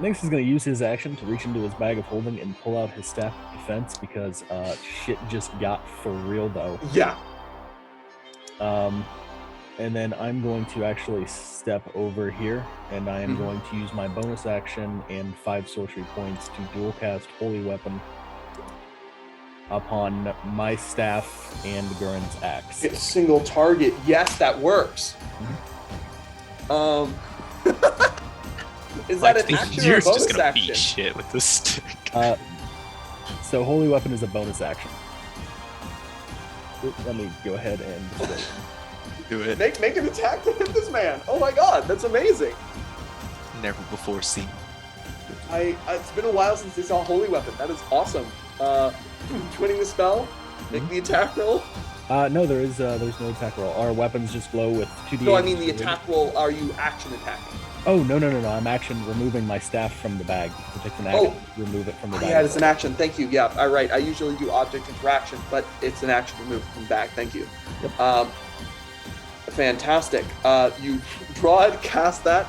Nynx is going to use his action to reach into his bag of holding and pull out his staff of defense because shit just got for real though. Yeah. And then I'm going to actually step over here, and I am going to use my bonus action and 5 sorcery points to dual cast Holy Weapon upon my staff and Gurren's axe. Hit single target. Yes, that works. Is that an action or You're a bonus just gonna action? beat shit with this stick. So Holy Weapon is a bonus action. Let me go ahead and Do it. Make an attack to hit this man. Oh my god, that's amazing. Never before seen. It's been a while since they saw Holy Weapon. That is awesome. Twinning the spell, make the attack roll. No, there's no attack roll. Our weapons just glow with 2d8. No, I mean the attack roll. Are you action attacking? Oh, no. I'm action removing my staff from the bag. It takes an action to remove it from the bag. Yeah, it's an action. Thank you. Yeah, all right. I usually do object interaction, but it's an action removed from the bag. Thank you. Yep. Fantastic. You draw it, cast that,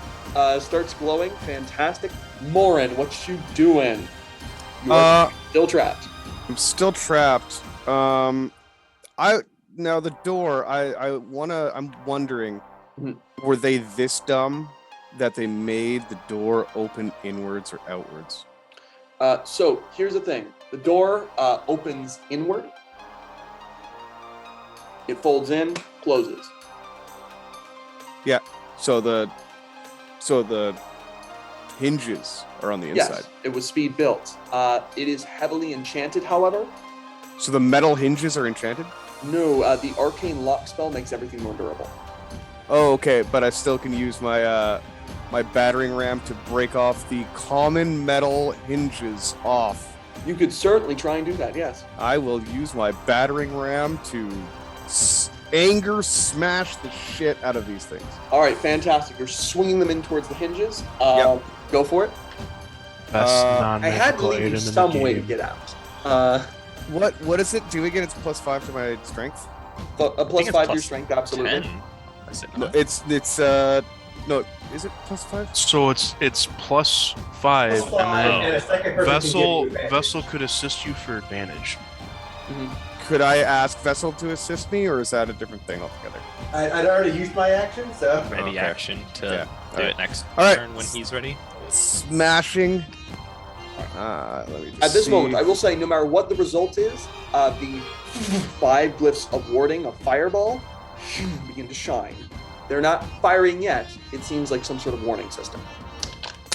starts glowing. Fantastic. Morin, what you doing? You are still trapped. I'm still trapped. Now the door. I'm wondering, were they this dumb that they made the door open inwards or outwards? So here's the thing: the door opens inward. It folds in, closes. Yeah. So the hinges are on the inside. Yes, it was speed built. It is heavily enchanted, however. So the metal hinges are enchanted? No, the arcane lock spell makes everything more durable. Oh, okay, but I still can use my my battering ram to break off the common metal hinges off. You could certainly try and do that, yes. I will use my battering ram to anger smash the shit out of these things. All right, fantastic. You're swinging them in towards the hinges. Yep. Go for it. Best I had to non-magical leave you aid in some the way to game. get out. What is it doing again? It's +5 to my strength? A plus it's 5 to your plus strength, absolutely. 10. Is it No, not? it's no, is it +5? So it's +5, +5, and and a second person can give you then advantage. Vessel could assist you for advantage. Could I ask Vessel to assist me, or is that a different thing altogether? I'd already used my action, so Ready Okay. action to Yeah, do alright. it next Alright. turn when he's ready. Smashing. Let me just At this see. moment, I will say, no matter what the result is, the 5 glyphs of warding of fireball begin to shine. They're not firing yet. It seems like some sort of warning system.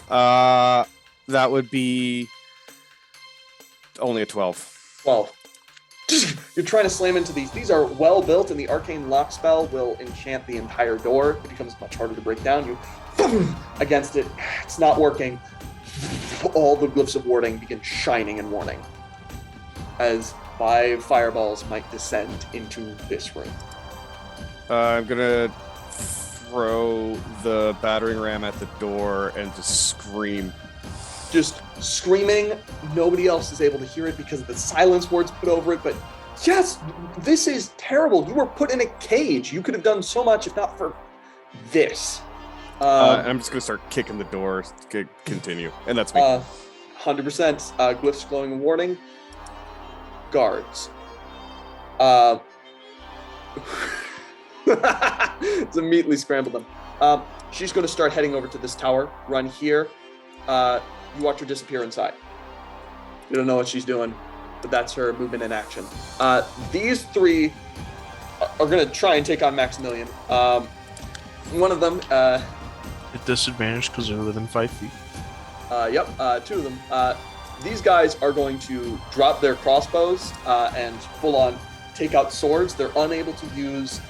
That would be only a 12. 12. You're trying to slam into these. These are well built, and the arcane lock spell will enchant the entire door. It becomes much harder to break down. You against it. It's not working. All the glyphs of warding begin shining and warning as 5 fireballs might descend into this room. I'm gonna throw the battering ram at the door and just scream. Just screaming. Nobody else is able to hear it because of the silence words put over it. But yes, this is terrible. You were put in a cage. You could have done so much if not for this. I'm just gonna start kicking the door. Continue, and that's me. 100%. Glyphs glowing and warning. guards. It's immediately scrambled them. She's going to start heading over to this tower, run here. You watch her disappear inside. You don't know what she's doing, but that's her movement in action. These three are going to try and take on Maximilian. One of them... At disadvantage because they're within 5 feet. Two of them. These guys are going to drop their crossbows and full-on take out swords. They're unable to use...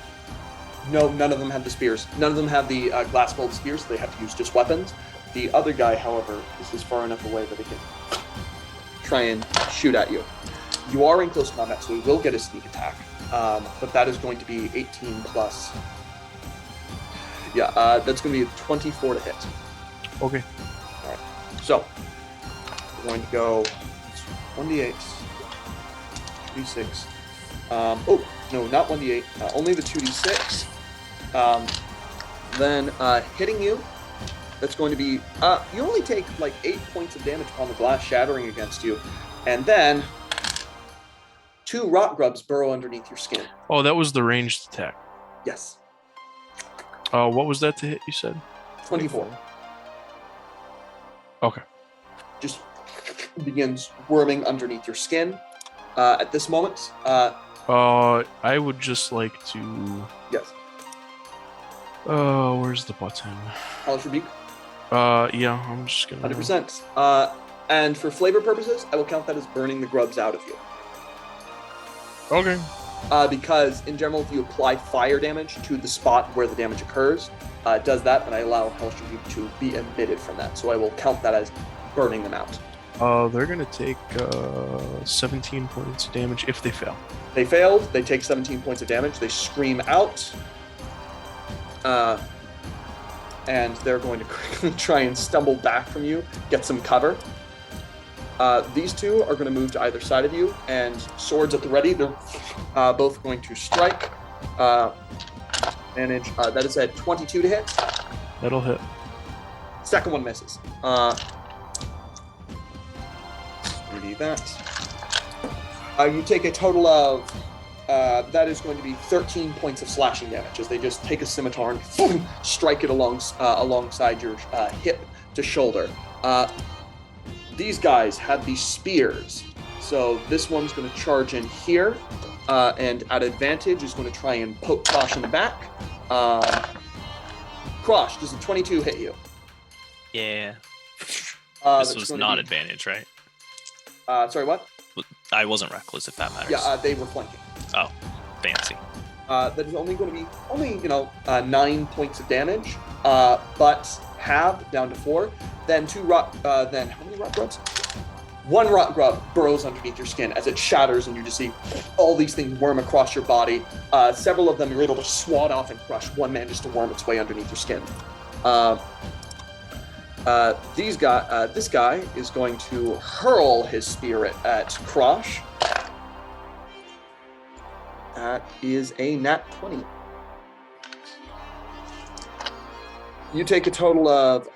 No, none of them have the spears. None of them have the glass bolt spears, so they have to use just weapons. The other guy, however, is far enough away that he can try and shoot at you. You are in close combat, so he will get a sneak attack, but that is going to be 18 plus. Yeah, that's going to be a 24 to hit. Okay. All right. So, we're going to go 1d8, 2d6. Oh, no, not 1d8, only the 2d6. Then hitting you, that's going to be, you only take like 8 points of damage upon the glass shattering against you. And then 2 rock grubs burrow underneath your skin. Oh, that was the ranged attack. Yes. What was that to hit, you said? 24. Okay. Just begins worming underneath your skin. At this moment, I would just like to... Yes. Where's the button? Hellish Rebuke. Yeah, I'm just gonna... 100%. And for flavor purposes, I will count that as burning the grubs out of you. Okay. Because in general, if you apply fire damage to the spot where the damage occurs, it does that, and I allow Hellish Rebuke to be emitted from that. So I will count that as burning them out. They're gonna take 17 points of damage if they fail. They failed. They take 17 points of damage. They scream out. And they're going to quickly try and stumble back from you, get some cover. These two are going to move to either side of you, and swords at the ready. They're both going to strike. Manage. That is a 22 to hit. That'll hit. Second one misses. Ready that. You take a total of, that is going to be 13 points of slashing damage as they just take a scimitar and boom, strike it alongside your hip to shoulder. These guys have these spears, so this one's going to charge in here, and at advantage is going to try and poke Krosh in the back. Krosh, does a 22 hit you? Yeah. This was not advantage, right? Sorry, what? I wasn't reckless, if that matters. Yeah, they were flanking. Oh, fancy. That is only going to be 9 points of damage, but halved down to 4. Then then how many rock grubs? 1 rock grub burrows underneath your skin as it shatters, and you just see all these things worm across your body. Several of them you're able to swat off and crush. One manages to worm its way underneath your skin. This guy is going to hurl his spear at Krosh. That is a nat 20. You take a total of,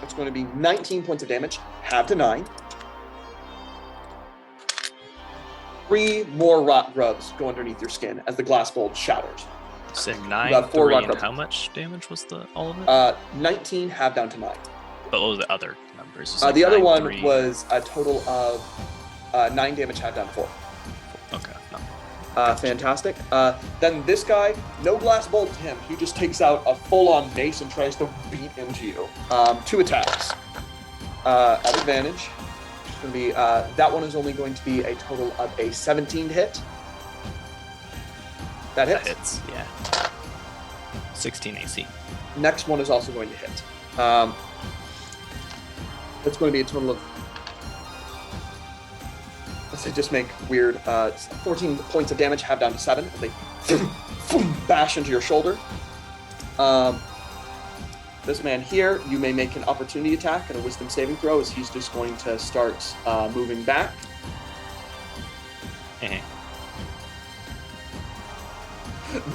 it's going to be 19 points of damage, halved to 9. 3 more rot grubs go underneath your skin as the glass bulb shatters. So You 9, got 4 3, rock and grubs. how much damage was all of it? 19 halved down to 9. But what were the other numbers? It's The other 9, one 3. was a total of 9 damage halved down to 4. Okay, no. Fantastic. Then this guy, no glass bolt to him. He just takes out a full-on mace and tries to beat into you. 2 attacks. At advantage. It's going to be, that one is only going to be a total of a 17 to hit. That hits. That hits, yeah. 16 AC. Next one is also going to hit. That's going to be a total of, let's say, just make weird, 14 points of damage, halved down to 7. As they bash into your shoulder. This man here, you may make an opportunity attack and a wisdom saving throw as he's just going to start moving back.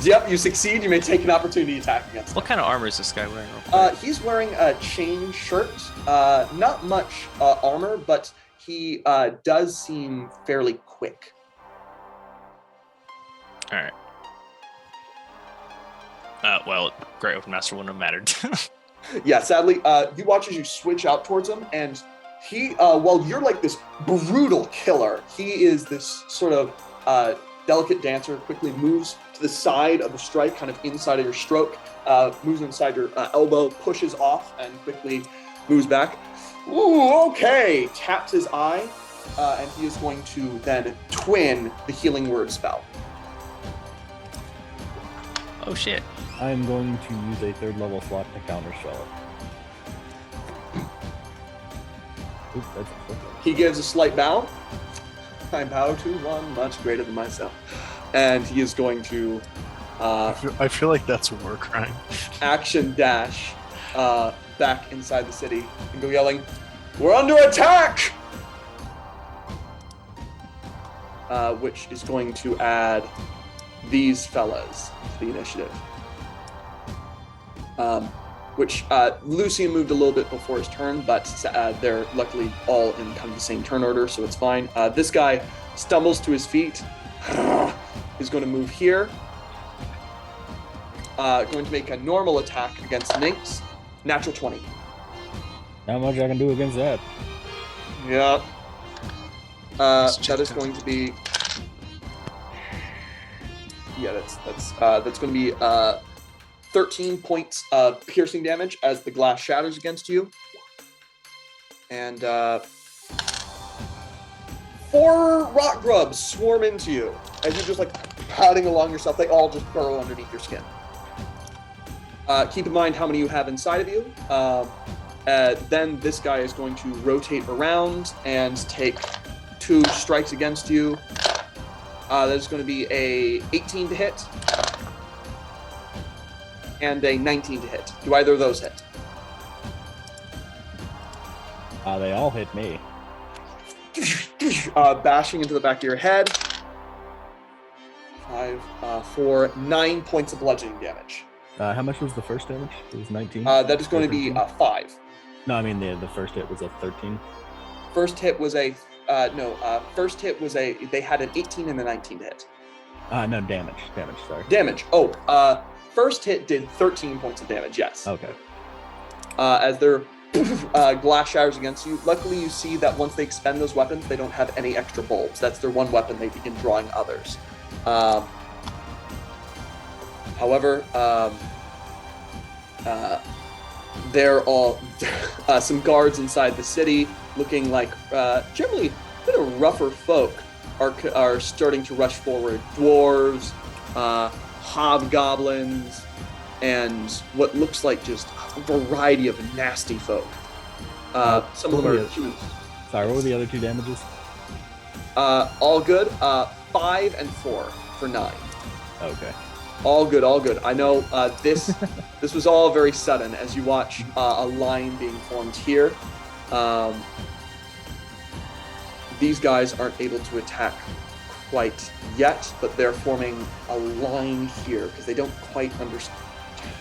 Yep, you succeed. You may take an opportunity attack against him. What kind of armor is this guy wearing? He's wearing a chain shirt. Not much armor, but he does seem fairly quick. All right. Well, Great Open Master wouldn't have mattered. Yeah, sadly, you watch as you switch out towards him, and he, while you're like this brutal killer, he is this sort of delicate dancer, quickly moves to the side of the strike, kind of inside of your stroke, moves inside your elbow, pushes off, and quickly moves back. Ooh, okay! Taps his eye, and he is going to then twin the healing word spell. Oh shit. I'm going to use a 3rd level slot to counterspell it. Oop, that's a 4th level. He gives a slight bow. I bow to one much greater than myself. And he is going to I feel like that's a war crime. action dash back inside the city and go yelling, "We're under attack!" Which is going to add these fellas to the initiative. Which Lucian moved a little bit before his turn, but they're luckily all in kind of the same turn order, so it's fine. This guy stumbles to his feet. He's going to move here. Going to make a normal attack against Nynx. Natural 20. Not much I can do against that. Yeah. That is going to be. Yeah, that's going to be 13 points of piercing damage as the glass shatters against you. And 4 rock grubs swarm into you as you're just like padding along yourself. They all just burrow underneath your skin. Keep in mind how many you have inside of you. Then this guy is going to rotate around and take 2 strikes against you. That is going to be a 18 to hit. And a 19 to hit. Do either of those hit? They all hit me. Bashing into the back of your head. 5, 4, 9 points of bludgeoning damage. How much was the first damage? It was 19? That is going to be 5. No, I mean the first hit was a 13. First hit was a... first hit was a... They had an 18 and a 19 to hit. No, damage. Damage, sorry. Damage. Oh, first hit did 13 points of damage, yes. Okay. As their glass shatters against you. Luckily, you see that once they expend those weapons, they don't have any extra bulbs. That's their one weapon. They begin drawing others. However, there are some guards inside the city looking like generally a bit of rougher folk are starting to rush forward. Dwarves, hobgoblins, and what looks like just a variety of nasty folk. Some of them are humans. Sorry, what were the other 2 damages? All good. 5 and 4 for 9. Okay. All good, all good. I know this was all very sudden as you watch a line being formed here. These guys aren't able to attack quite yet, but they're forming a line here because they don't quite understand.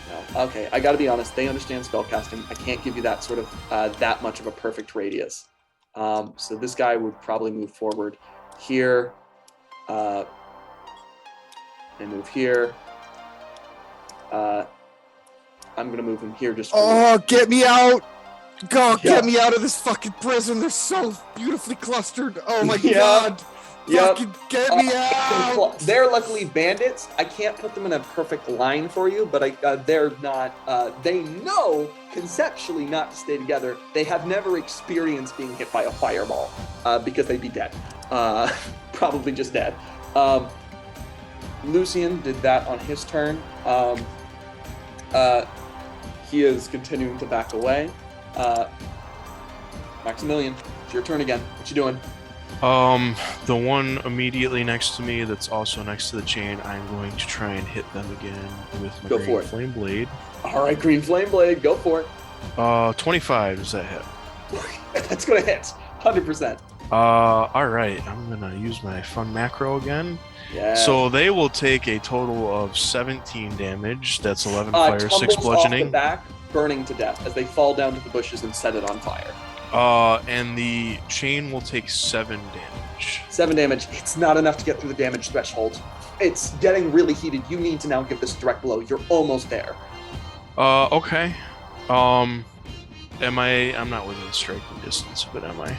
No. Okay, I gotta be honest, they understand spellcasting. I can't give you that sort of that much of a perfect radius. So this guy would probably move forward here. They move here. I'm gonna move him here just for... Oh, get me out! Go, Yeah. get me out of this fucking prison. They're so beautifully clustered. Oh my Yeah. god. Yep. Fucking get me out! They're luckily bandits. I can't put them in a perfect line for you, but they're not. They know conceptually not to stay together. They have never experienced being hit by a fireball because they'd be dead. Probably just dead. Lucian did that on his turn. He is continuing to back away. Maximilian, it's your turn again. What you doing? The one immediately next to me that's also next to the chain, I'm going to try and hit them again with my Go for green it. flame blade. All right, Green Flame Blade, go for it. 25, does that hit? That's gonna hit, 100%. All right, I'm gonna use my fun macro again. Yeah. So they will take a total of 17 damage. That's 11 fire, 6 tumbles off the bludgeoning. back, burning to death as they fall down to the bushes and set it on fire. And the chain will take 7 damage. 7 damage. It's not enough to get through the damage threshold. It's getting really heated. You need to now give this a direct blow. You're almost there. Okay. I'm not within striking distance, but am I?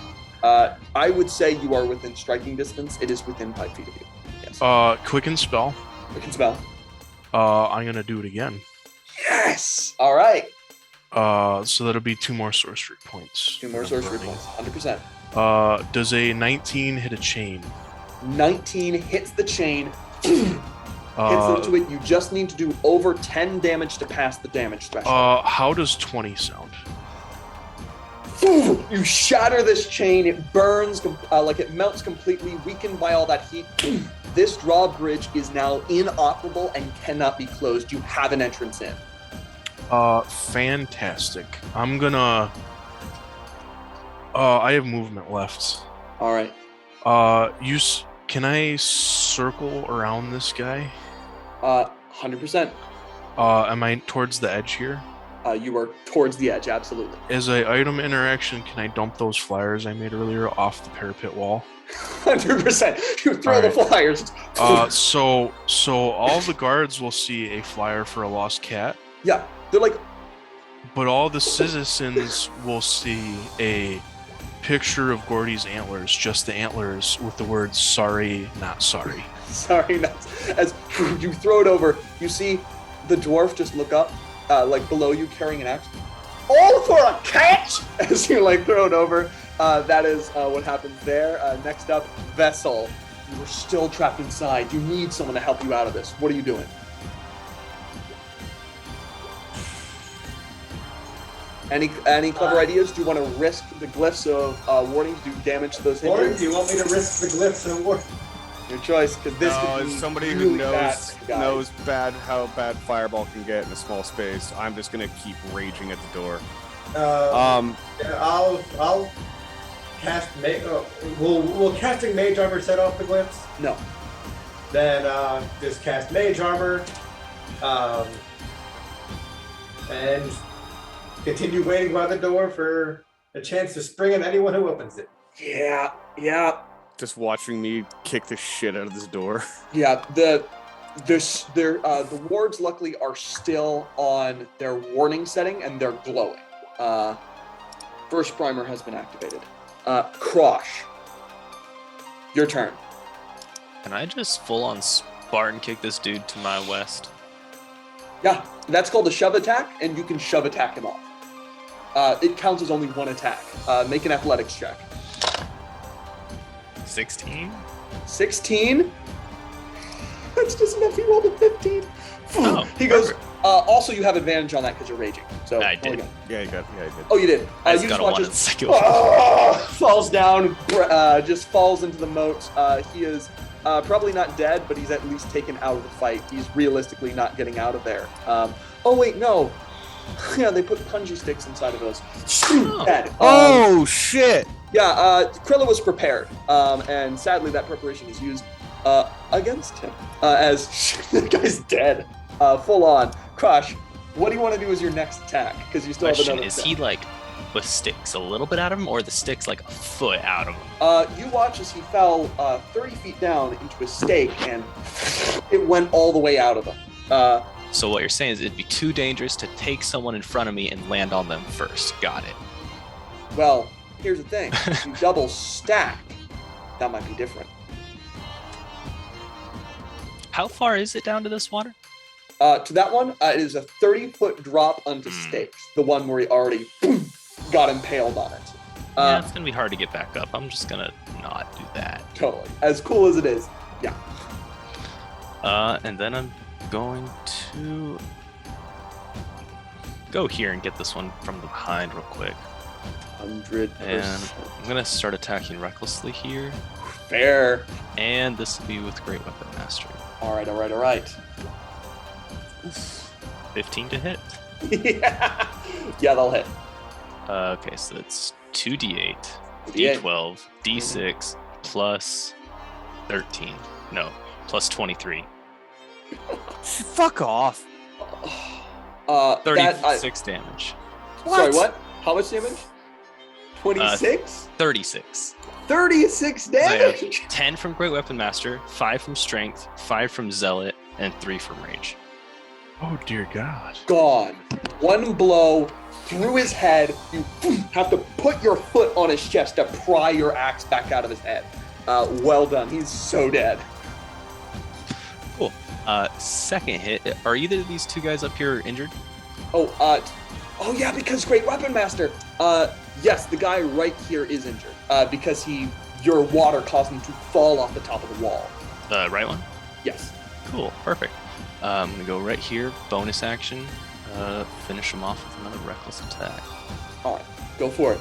I would say you are within striking distance. It is within 5 feet of you. Yes. Quicken spell. Quicken spell. I'm gonna do it again. Yes! All right. So that'll be 2 more sorcery points. 2 more sorcery points. 100%. Does a 19 hit a chain? 19 hits the chain. Hits into it. You just need to do over 10 damage to pass the damage threshold. How does 20 sound? You shatter this chain. It burns like it melts completely, weakened by all that heat. This drawbridge is now inoperable and cannot be closed. You have an entrance in. Fantastic. I'm gonna. I have movement left. All right. Can I circle around this guy? 100%. Am I towards the edge here? You are towards the edge, absolutely. As a item interaction, can I dump those flyers I made earlier off the parapet wall? 100%. You throw the flyers. So all the guards will see a flyer for a lost cat. Yeah, they're like. But all the citizens will see a picture of Gordy's antlers, just the antlers with the words "sorry, not sorry." Sorry, not. As you throw it over, you see the dwarf just look up, like below you, carrying an axe. All for a catch! As you like throw it over. That is what happens there. Next up, Vessel. You are still trapped inside. You need someone to help you out of this. What are you doing? Any clever ideas? Do you want to risk the glyphs of warning to do damage to those hit Or points? do you want me to risk the glyphs and warning? Your choice, because this No, could be as somebody really who knows bad, guys. how bad fireball can get in a small space, I'm just gonna keep raging at the door. I'll cast will casting mage armor set off the glyphs? No. Then just cast mage armor, and continue waiting by the door for a chance to spring at anyone who opens it. Yeah. Just watching me kick the shit out of this door. Yeah, the wards luckily are still on their warning setting and they're glowing. First primer has been activated. Krosh, your turn. Can I just full on Spartan kick this dude to my west? Yeah, that's called a shove attack, and you can shove attack him off. It counts as only one attack. Make an athletics check. 16? 16? That's just enough. He rolled a 15. Oh, he goes, also you have advantage on that because you're raging. So I did. Yeah, you did. Oh, you did. I just you got a watch 1 as- in second. falls down, just falls into the moat. He is probably not dead, but he's at least taken out of the fight. He's realistically not getting out of there. Oh, wait, no. Yeah, they put punji sticks inside of those. Dead. Oh shit! Yeah, Krilla was prepared, and sadly that preparation is used against him, as the guy's dead, full on. Crush, what do you want to do as your next attack? Because you still have Question, another is attack. he like with sticks a little bit out of him, or the sticks like a foot out of him? You watch as he fell 30 feet down into a stake, and it went all the way out of him. So what you're saying is it'd be too dangerous to take someone in front of me and land on them first. Got it. Well, here's the thing. If you double stack, that might be different. How far is it down to this water? To that one, it is a 30-foot drop onto stakes. The one where he already got impaled on it. Yeah, it's gonna be hard to get back up. I'm just gonna not do that. Totally. As cool as it is. Yeah. And then I'm going to go here and get this one from the behind real quick. 100%. And I'm gonna start attacking recklessly here. Fair. And this will be with Great Weapon Mastery. All right. 15 to hit. Yeah, they'll hit. Okay, so it's 2d8, D8. d12, d6, plus 13. No, plus 23. Fuck off. 36 damage. Sorry, what? How much damage? 26? 36. 36 So I have damage! 10 from Great Weapon Master, 5 from Strength, 5 from Zealot, and 3 from Rage. Oh dear God. Gone. One blow through his head. You have to put your foot on his chest to pry your axe back out of his head. Well done. He's so dead. Cool. Second hit. Are either of these two guys up here injured? Oh yeah, because Great Weapon Master. Yes, the guy right here is injured. Because your water caused him to fall off the top of the wall. The right one? Yes. Cool. Perfect. I'm going to go right here. Bonus action. Finish him off with another reckless attack. All right, go for it.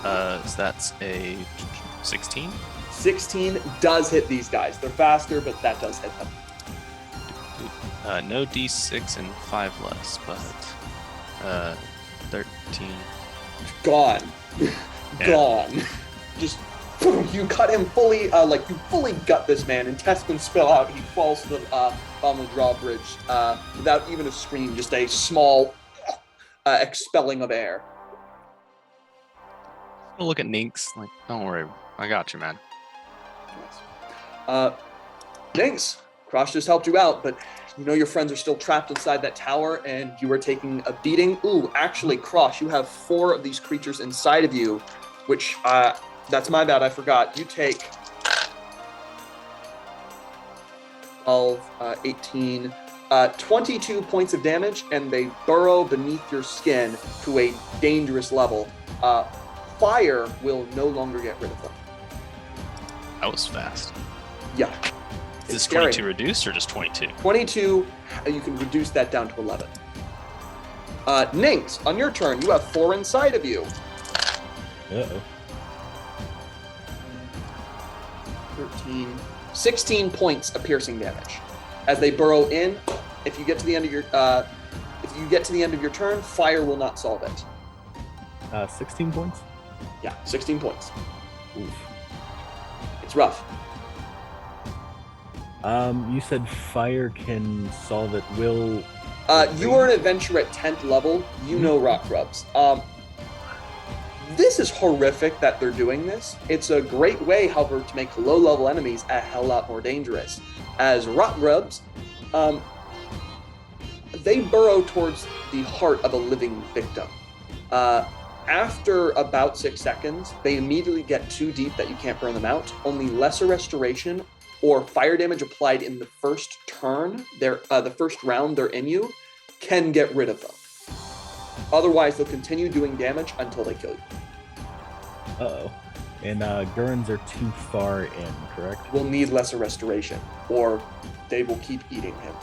So that's a 16. 16 does hit these guys. They're faster, but that does hit them. No D6 and 5 less, but 13. Gone. Yeah. Gone. Just you cut him fully, you fully gut this man. Intestines spill out. He falls to the on the drawbridge without even a scream. Just a small expelling of air. I'll look at Ninx. Like, don't worry, I got you, man. Thanks. Krosh just helped you out, but you know your friends are still trapped inside that tower, and you are taking a beating. Ooh, actually, Krosh, you have 4 of these creatures inside of you, which, that's my bad, I forgot. You take 12, 18, 22 points of damage, and they burrow beneath your skin to a dangerous level. Fire will no longer get rid of them. That was fast. Yeah. Is this scary. 22 reduced or just 22? 22, you can reduce that down to 11. Ninx, on your turn, you have 4 inside of you. Uh-oh. 13, 16 points of piercing damage. As they burrow in, if you get to the end of your turn, fire will not solve it. 16 points? Yeah, 16 points. Oof. It's rough. You said fire can solve it. Will You are an adventurer at 10th level. You know rock grubs. This is horrific that they're doing this. It's a great way, however, to make low-level enemies a hell lot more dangerous. As rock grubs, they burrow towards the heart of a living victim. After about 6 seconds, they immediately get too deep that you can't burn them out. Only lesser restoration or fire damage applied in the first turn, the first round they're in you, can get rid of them. Otherwise, they'll continue doing damage until they kill you. Uh-oh. And Gurns are too far in, correct? Will need lesser restoration, or they will keep eating him.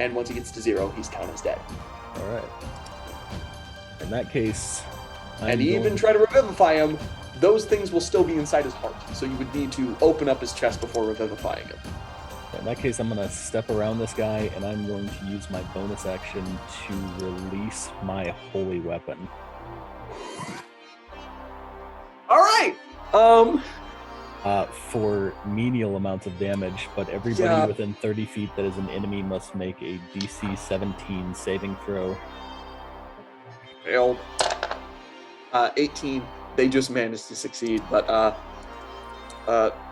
And once he gets to 0, he's counted as dead. All right. In that case, And even try to revivify him, those things will still be inside his heart. So you would need to open up his chest before revivifying him. In that case, I'm going to step around this guy, and I'm going to use my bonus action to release my holy weapon. All right. For menial amounts of damage, but everybody within 30 feet that is an enemy must make a DC 17 saving throw. Failed. 18. They just managed to succeed, but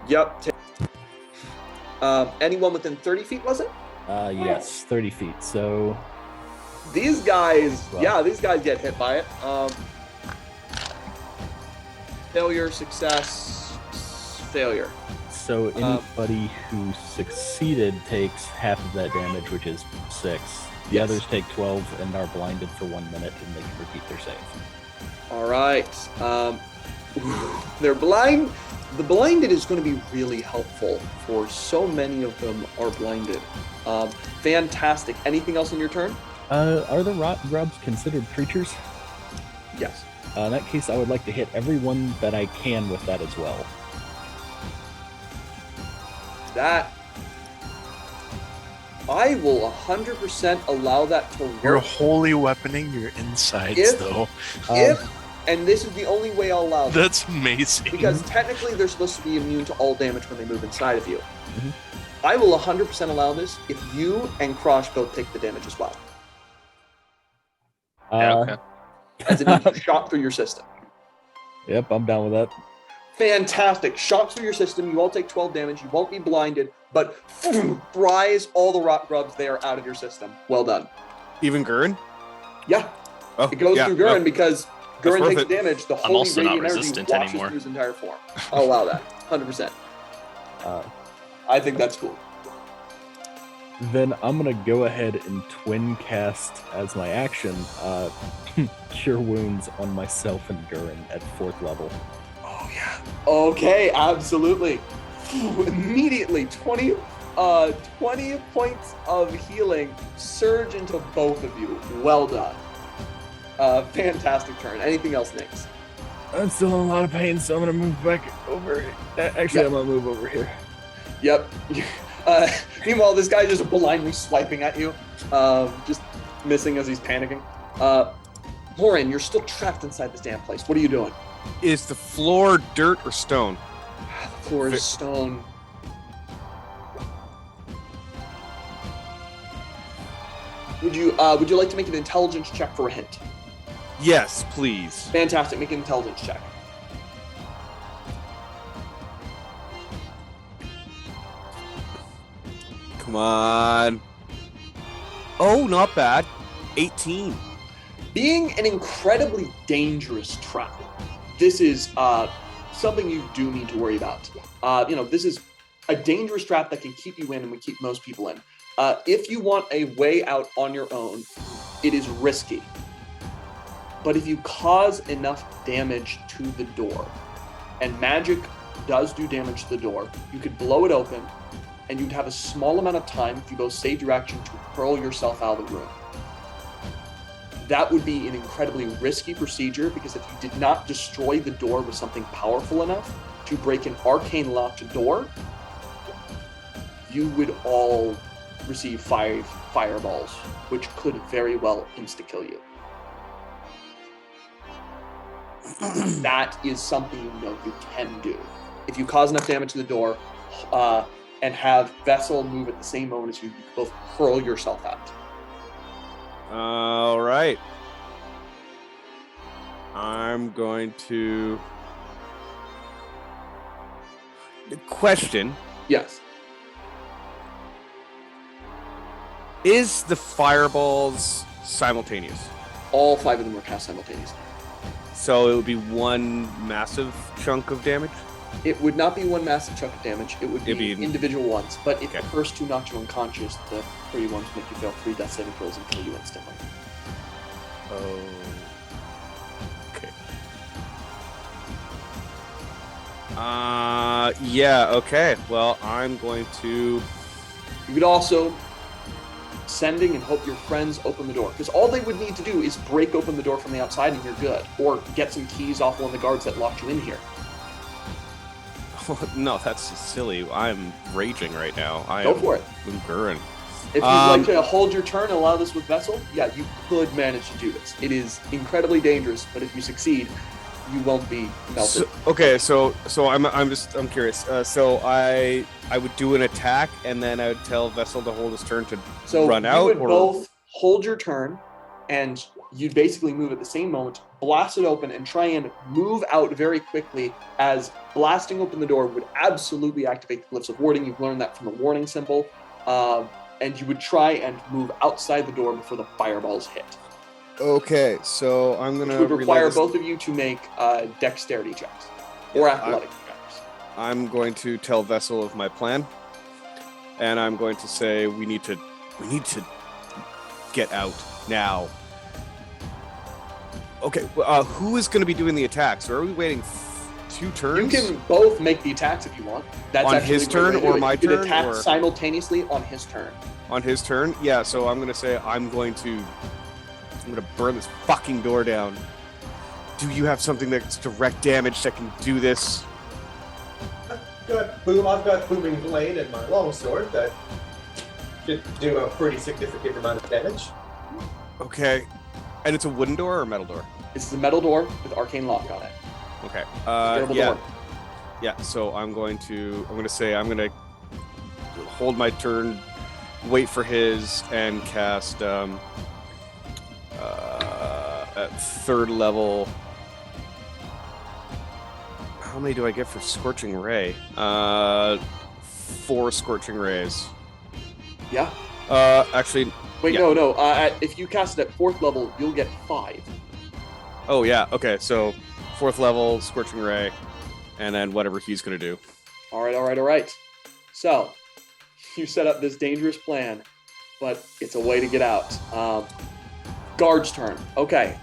yep. Anyone within 30 feet, was it? Yes, 30 feet. So These guys, Well. these guys get hit by it. Failure, success, failure. So anybody who succeeded takes half of that damage, which is 6. The Yes. others take 12 and are blinded for 1 minute, and they can repeat their save. All right. They're blind. The blinded is going to be really helpful, for so many of them are blinded. Fantastic. Anything else in your turn? Are the rot grubs considered creatures? Yes. In that case, I would like to hit everyone that I can with that as well. That I will 100% allow that to work. You're holy weaponing your insides, If- though. And this is the only way I'll allow that. That's amazing. Because technically they're supposed to be immune to all damage when they move inside of you. Mhm. I will 100% allow this if you and Krosh both take the damage as well. Yeah, okay. as it means shot through your system. Yep, I'm down with that. Fantastic. Shot through your system. You all take 12 damage. You won't be blinded, but fries all the rot grubs there out of your system. Well done. Even Gurren? Yeah. Oh, It goes yeah, through Gurren no, because Gurren worth takes it. damage. The I'm holy also not radiant energy resistant washes anymore. through his entire form. I'll allow that. 100%. I think that's cool. Then I'm gonna go ahead and twin cast as my action Cure Wounds on myself and Gurren at 4th level. Oh, yeah. Okay, absolutely. Immediately, 20 points of healing surge into both of you. Well done. Fantastic turn. Anything else, Nix? I'm still in a lot of pain, so I'm gonna move back over. Actually, Yep. I'm gonna move over here. Yep. Meanwhile, this guy just blindly swiping at you, just missing as he's panicking. Lauren, you're still trapped inside this damn place. What are you doing? Is the floor dirt or stone? The floor is stone. Would you like to make an intelligence check for a hint? Yes, please. Fantastic. Make an intelligence check. Come on. Oh, not bad. 18. Being an incredibly dangerous trap, this is something you do need to worry about. This is a dangerous trap that can keep you in and we keep most people in. If you want a way out on your own, it is risky. But if you cause enough damage to the door, and magic does do damage to the door, you could blow it open, and you'd have a small amount of time if you both saved your action to hurl yourself out of the room. That would be an incredibly risky procedure because if you did not destroy the door with something powerful enough to break an arcane locked door, you would all receive 5 fireballs, which could very well insta-kill you. That is something you can do. If you cause enough damage to the door and have Vessel move at the same moment as you, you can both hurl yourself out. All right. I'm going to... Question. Yes. Is the fireballs simultaneous? All 5 of them were cast simultaneously. So it would be one massive chunk of damage? It would not be one massive chunk of damage. It would be It'd be- individual ones. But if Okay. the first 2 knock you unconscious, the 3 ones make you fail 3 death saving throws and kill you instantly. Oh. Okay. Yeah, okay. Well, I'm going to... You could also sending and hope your friends open the door, because all they would need to do is break open the door from the outside and you're good, or get some keys off one of the guards that locked you in here. No, that's just silly. I'm raging right now. Go for it. I'm Gurren. If you'd like to hold your turn and allow this with Vessel, yeah, you could manage to do this. It is incredibly dangerous, but if you succeed, you won't be melted. So I'm curious. So I would do an attack, and then I would tell Vessel to hold his turn to run out. You would or both hold your turn, and you'd basically move at the same moment, blast it open, and try and move out very quickly, as blasting open the door would absolutely activate the glyphs of warding. You've learned that from the warning symbol. And you would try and move outside the door before the fireballs hit. Okay, so I'm Which gonna would require relay this- both of you to make dexterity checks or athletic checks. I'm going to tell Vessel of my plan, and I'm going to say we need to get out now. Okay, who is going to be doing the attacks? Or are we waiting 2 turns? You can both make the attacks if you want. That's On actually his the turn way to do or it. my You can turn, attack or- simultaneously on his turn. On his turn? Yeah, so I'm going to say I'm going to burn this fucking door down. Do you have something that's direct damage that can do this? I've got Booming Blade and my longsword that should do a pretty significant amount of damage. Okay. And it's a wooden door or a metal door? This is a metal door with arcane lock on it. Okay. Durable Yeah. door. Yeah, so I'm going to hold my turn, wait for his, and cast at 3rd level. How many do I get for Scorching Ray? 4 Scorching Rays. Yeah. Actually, Wait, yeah. no. If you cast it at 4th level, you'll get 5. Oh yeah. Okay, so 4th level Scorching Ray, and then whatever he's gonna do. All right. So, you set up this dangerous plan, but it's a way to get out. Guard's turn. Okay.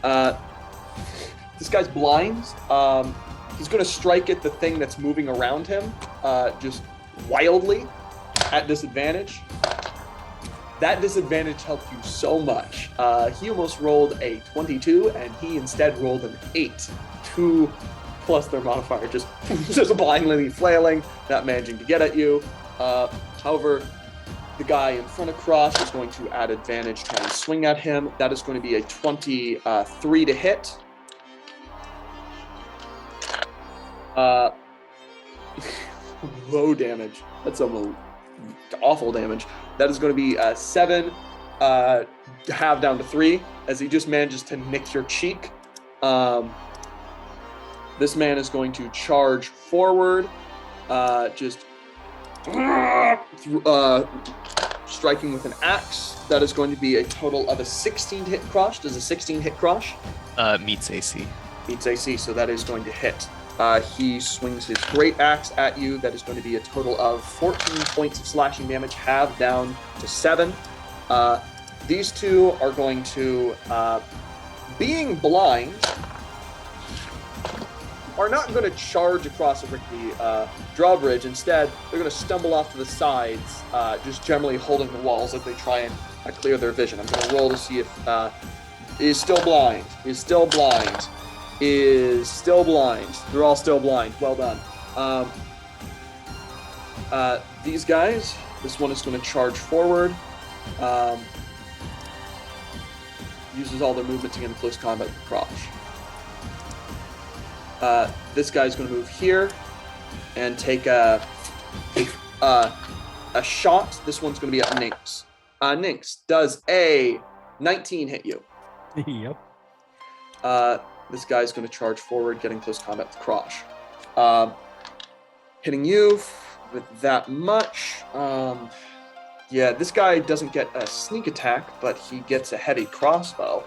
This guy's blind. He's going to strike at the thing that's moving around him, just wildly, at disadvantage. That disadvantage helped you so much. He almost rolled a 22, and he instead rolled an 8. 2 plus their modifier, just blindly flailing, not managing to get at you. However, the guy in front of Cross is going to add advantage, try and swing at him. That is going to be a 23 to hit. Low damage. That's some awful damage. That is going to be 7, half down to 3, as he just manages to nick your cheek. This man is going to charge forward, striking with an axe. That is going to be a total of a 16 to hit Cross. Does a 16 hit Cross? Meets AC. Meets AC, so that is going to hit. He swings his great axe at you. That is going to be a total of 14 points of slashing damage, halved down to 7. These two are going to, being blind, are not going to charge across a rickety drawbridge. Instead, they're going to stumble off to the sides, just generally holding the walls as they try and clear their vision. I'm going to roll to see if is still blind. Is still blind. They're all still blind. Well done. These guys, this one is going to charge forward. Uses all their movement to get in close combat with Crouch. This guy's going to move here and take a shot. This one's going to be at Nynx. Nynx, does a 19 hit you? Yep. This guy's going to charge forward, getting close combat with Crouch. Hitting you with that much. Yeah, this guy doesn't get a sneak attack, but he gets a heavy crossbow.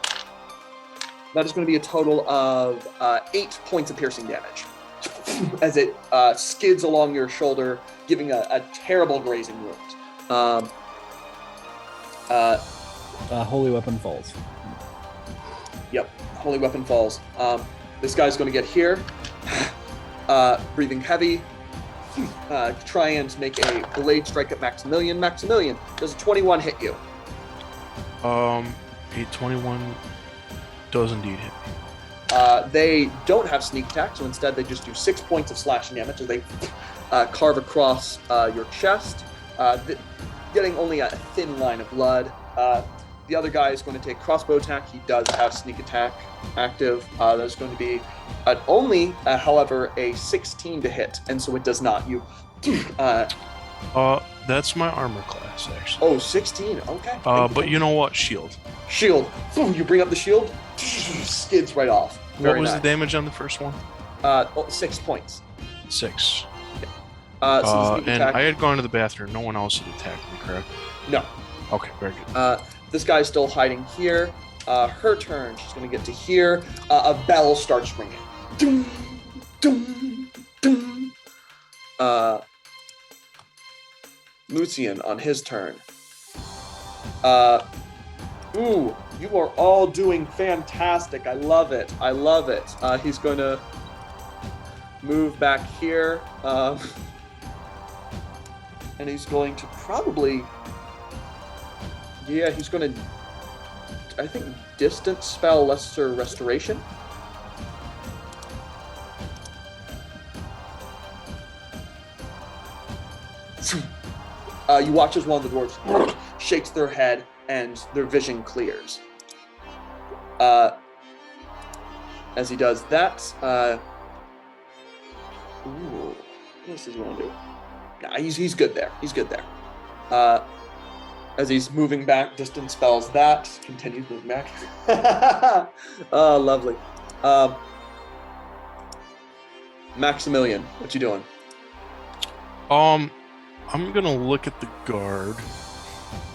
That is going to be a total of 8 points of piercing damage as it skids along your shoulder, giving a terrible grazing wound. Holy weapon falls. Yep, holy weapon falls. This guy's going to get here, breathing heavy. Try and make a blade strike at Maximilian. Maximilian, does a 21 hit you? A 21 does indeed hit me. They don't have sneak attack, so instead they just do 6 points of slashing damage as they carve across your chest, getting only a thin line of blood. The other guy is going to take crossbow attack. He does have sneak attack active. That's going to be only, however, a 16 to hit, and so it does not. That's my armor class, actually. Oh, 16. Okay. But you know what? Shield. Shield. Boom, you bring up the shield. Skids right off. What was the damage on the first one? 6 points. 6. So and I had gone to the bathroom. No one else had attacked me, correct? No. Okay, very good. This guy's still hiding here. Her turn. She's going to get to here. A bell starts ringing. Dum, dum, dum. Lucian on his turn. Ooh, you are all doing fantastic. I love it. He's going to move back here. And he's going to probably... Yeah, he's going to, I think, distance spell Lesser Restoration. You watch as one of the dwarves shakes their head and their vision clears. As he does that, ooh, what else does he want to do? Nah, he's good there. As he's moving back, distance spells that. Continues moving back. Oh, lovely. Maximilian, what you doing? I'm gonna look at the guard,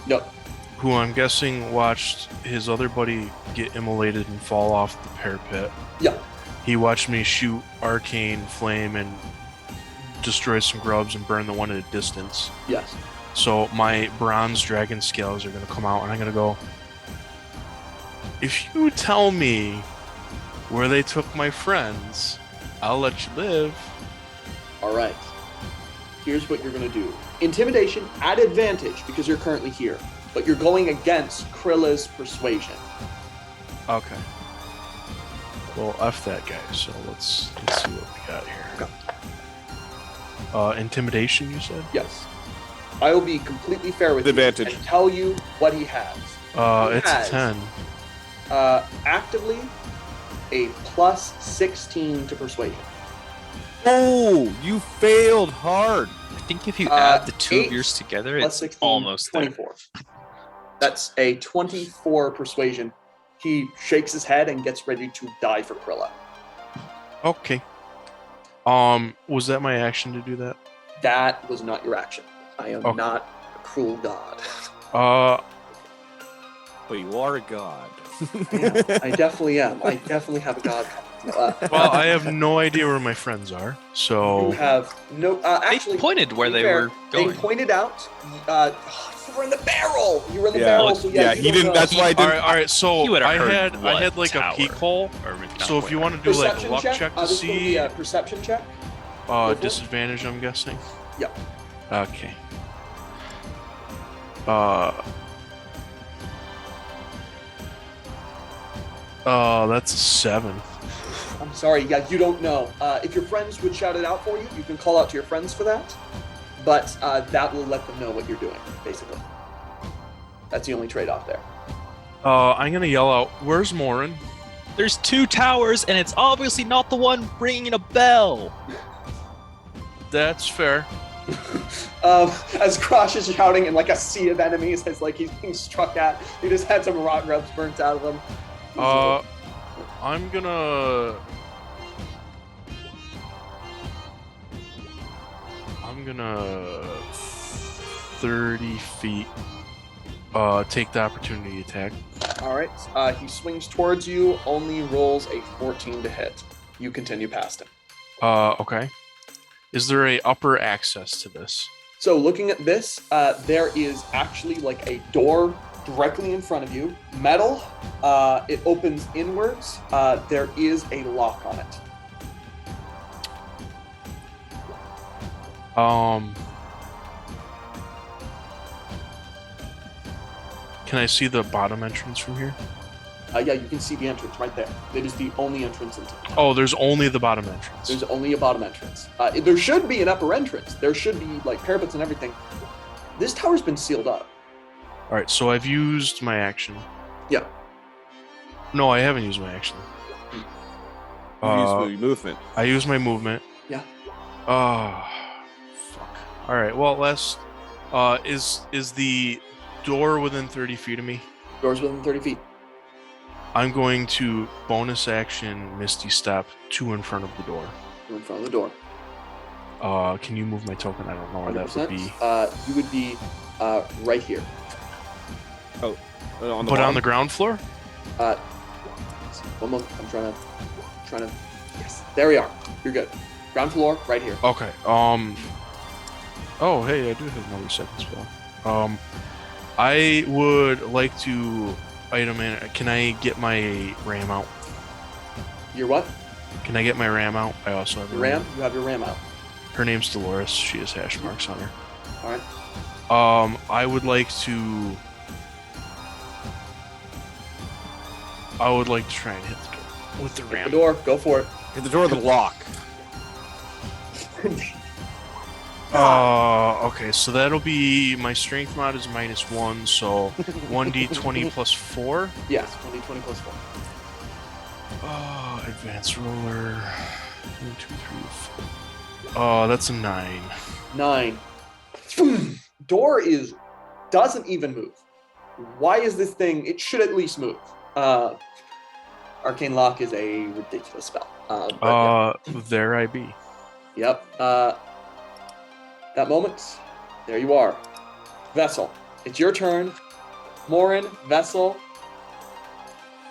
Yep. who I'm guessing watched his other buddy get immolated and fall off the parapet. Yep. He watched me shoot arcane flame and destroy some grubs and burn the one at a distance. Yes. So my bronze dragon scales are gonna come out, and I'm gonna go, if you tell me where they took my friends, I'll let you live. All right. Here's what you're going to do. Intimidation at advantage because you're currently here, but you're going against Krilla's persuasion. Okay. Well, F that guy, so let's see what we got here. Okay. Intimidation, you said? Yes. I will be completely fair with Advantage. you and tell you what he has. It's a 10. Actively, a plus 16 to persuasion. Oh, you failed hard. I think if you add the two 8 of yours together, Plus it's 16, almost 24. That's a 24 persuasion. He shakes his head and gets ready to die for Krilla. Okay. Was that my action to do that? That was not your action. I am Okay. not a cruel god. But you are a god. Yeah, I definitely am. I definitely have a god. Well, I have no idea where my friends are, You so have no. They Actually, pointed where to be they fair, were going. They pointed out. You were in the barrel. You were in the Yeah. barrel. So Yeah, you he don't didn't. know. That's why I all didn't. right, all right. So You would've I heard had what like tower? a peek hole. Or not So if you where. want to do like a Perception luck check to this will be see, a perception check. for it. disadvantage, I'm guessing. Yep. Okay. That's a 7. I'm sorry. Yeah, you don't know. If your friends would shout it out for you, you can call out to your friends for that. But that will let them know what you're doing, basically. That's the only trade-off there. I'm gonna yell out, "Where's Morin?" There's 2 towers, and it's obviously not the one ringing a bell. That's fair. As Krosh is shouting in like a sea of enemies as like he's being struck at, he just had some rock grubs burnt out of him. I'm gonna 30 feet. Take the opportunity attack. All right. He swings towards you, only rolls a 14 to hit. You continue past him. Okay. Is there a upper access to this? So looking at this, there is actually like a door directly in front of you. Metal. It opens inwards. There is a lock on it. Can I see the bottom entrance from here? Yeah, you can see the entrance right there. It is the only entrance into the Oh, there's only the bottom entrance. There's only a bottom entrance. There should be an upper entrance. There should be like parapets and everything. This tower's been sealed up. All right, so I've used my action. Yeah. No, I haven't used my action. You use your movement. I used my movement. Yeah. Oh, fuck. All right. Well, last is the door within 30 feet of me? Doors within 30 feet. I'm going to bonus action Misty Step to in front of the door. You're in front of the door. Can you move my token? I don't know where that would 100%. be. You would be right here. On the On bottom? the ground floor? One moment. I'm trying to. Yes. There we are. You're good. Ground floor, right here. Okay. Oh, hey, I do have another second spell. I would like to item in. Can I get my ram out? Your what? Can I get my ram out? I also have a Your ram? You have your ram out. Her name's Dolores. She has hash marks on her. All right. I would like to try and hit the door with the Hit the ram. door. Go for it. Hit the door with the lock. Okay, so that'll be my strength mod is -1, so 1d20 plus 4. Yes. 20 plus 4. Advanced roller. 1, 2, 3, 4. That's a 9. 9. Door is doesn't even move. Why is this thing? It should at least move. Arcane Lock is a ridiculous spell. There I be. Yep. That moment, there you are. Vessel, it's your turn. Morin, Vessel,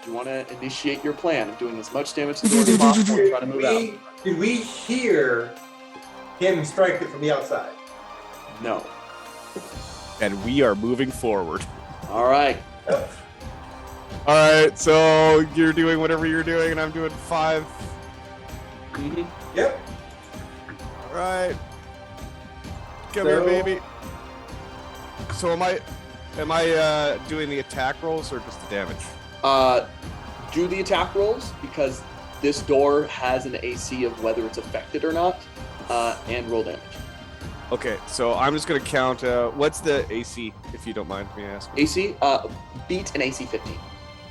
do you want to initiate your plan of doing as much damage to the door as possible and try to move out? Did we hear him strike it from the outside? No. And we are moving forward. All right. All right, so you're doing whatever you're doing, and I'm doing 5. Mm-hmm. Yep. All right. Come here, baby. So am I doing the attack rolls or just the damage? Do the attack rolls because this door has an AC of whether it's affected or not, and roll damage. Okay, so I'm just gonna count. What's the AC, if you don't mind me asking? AC, beat an AC 15.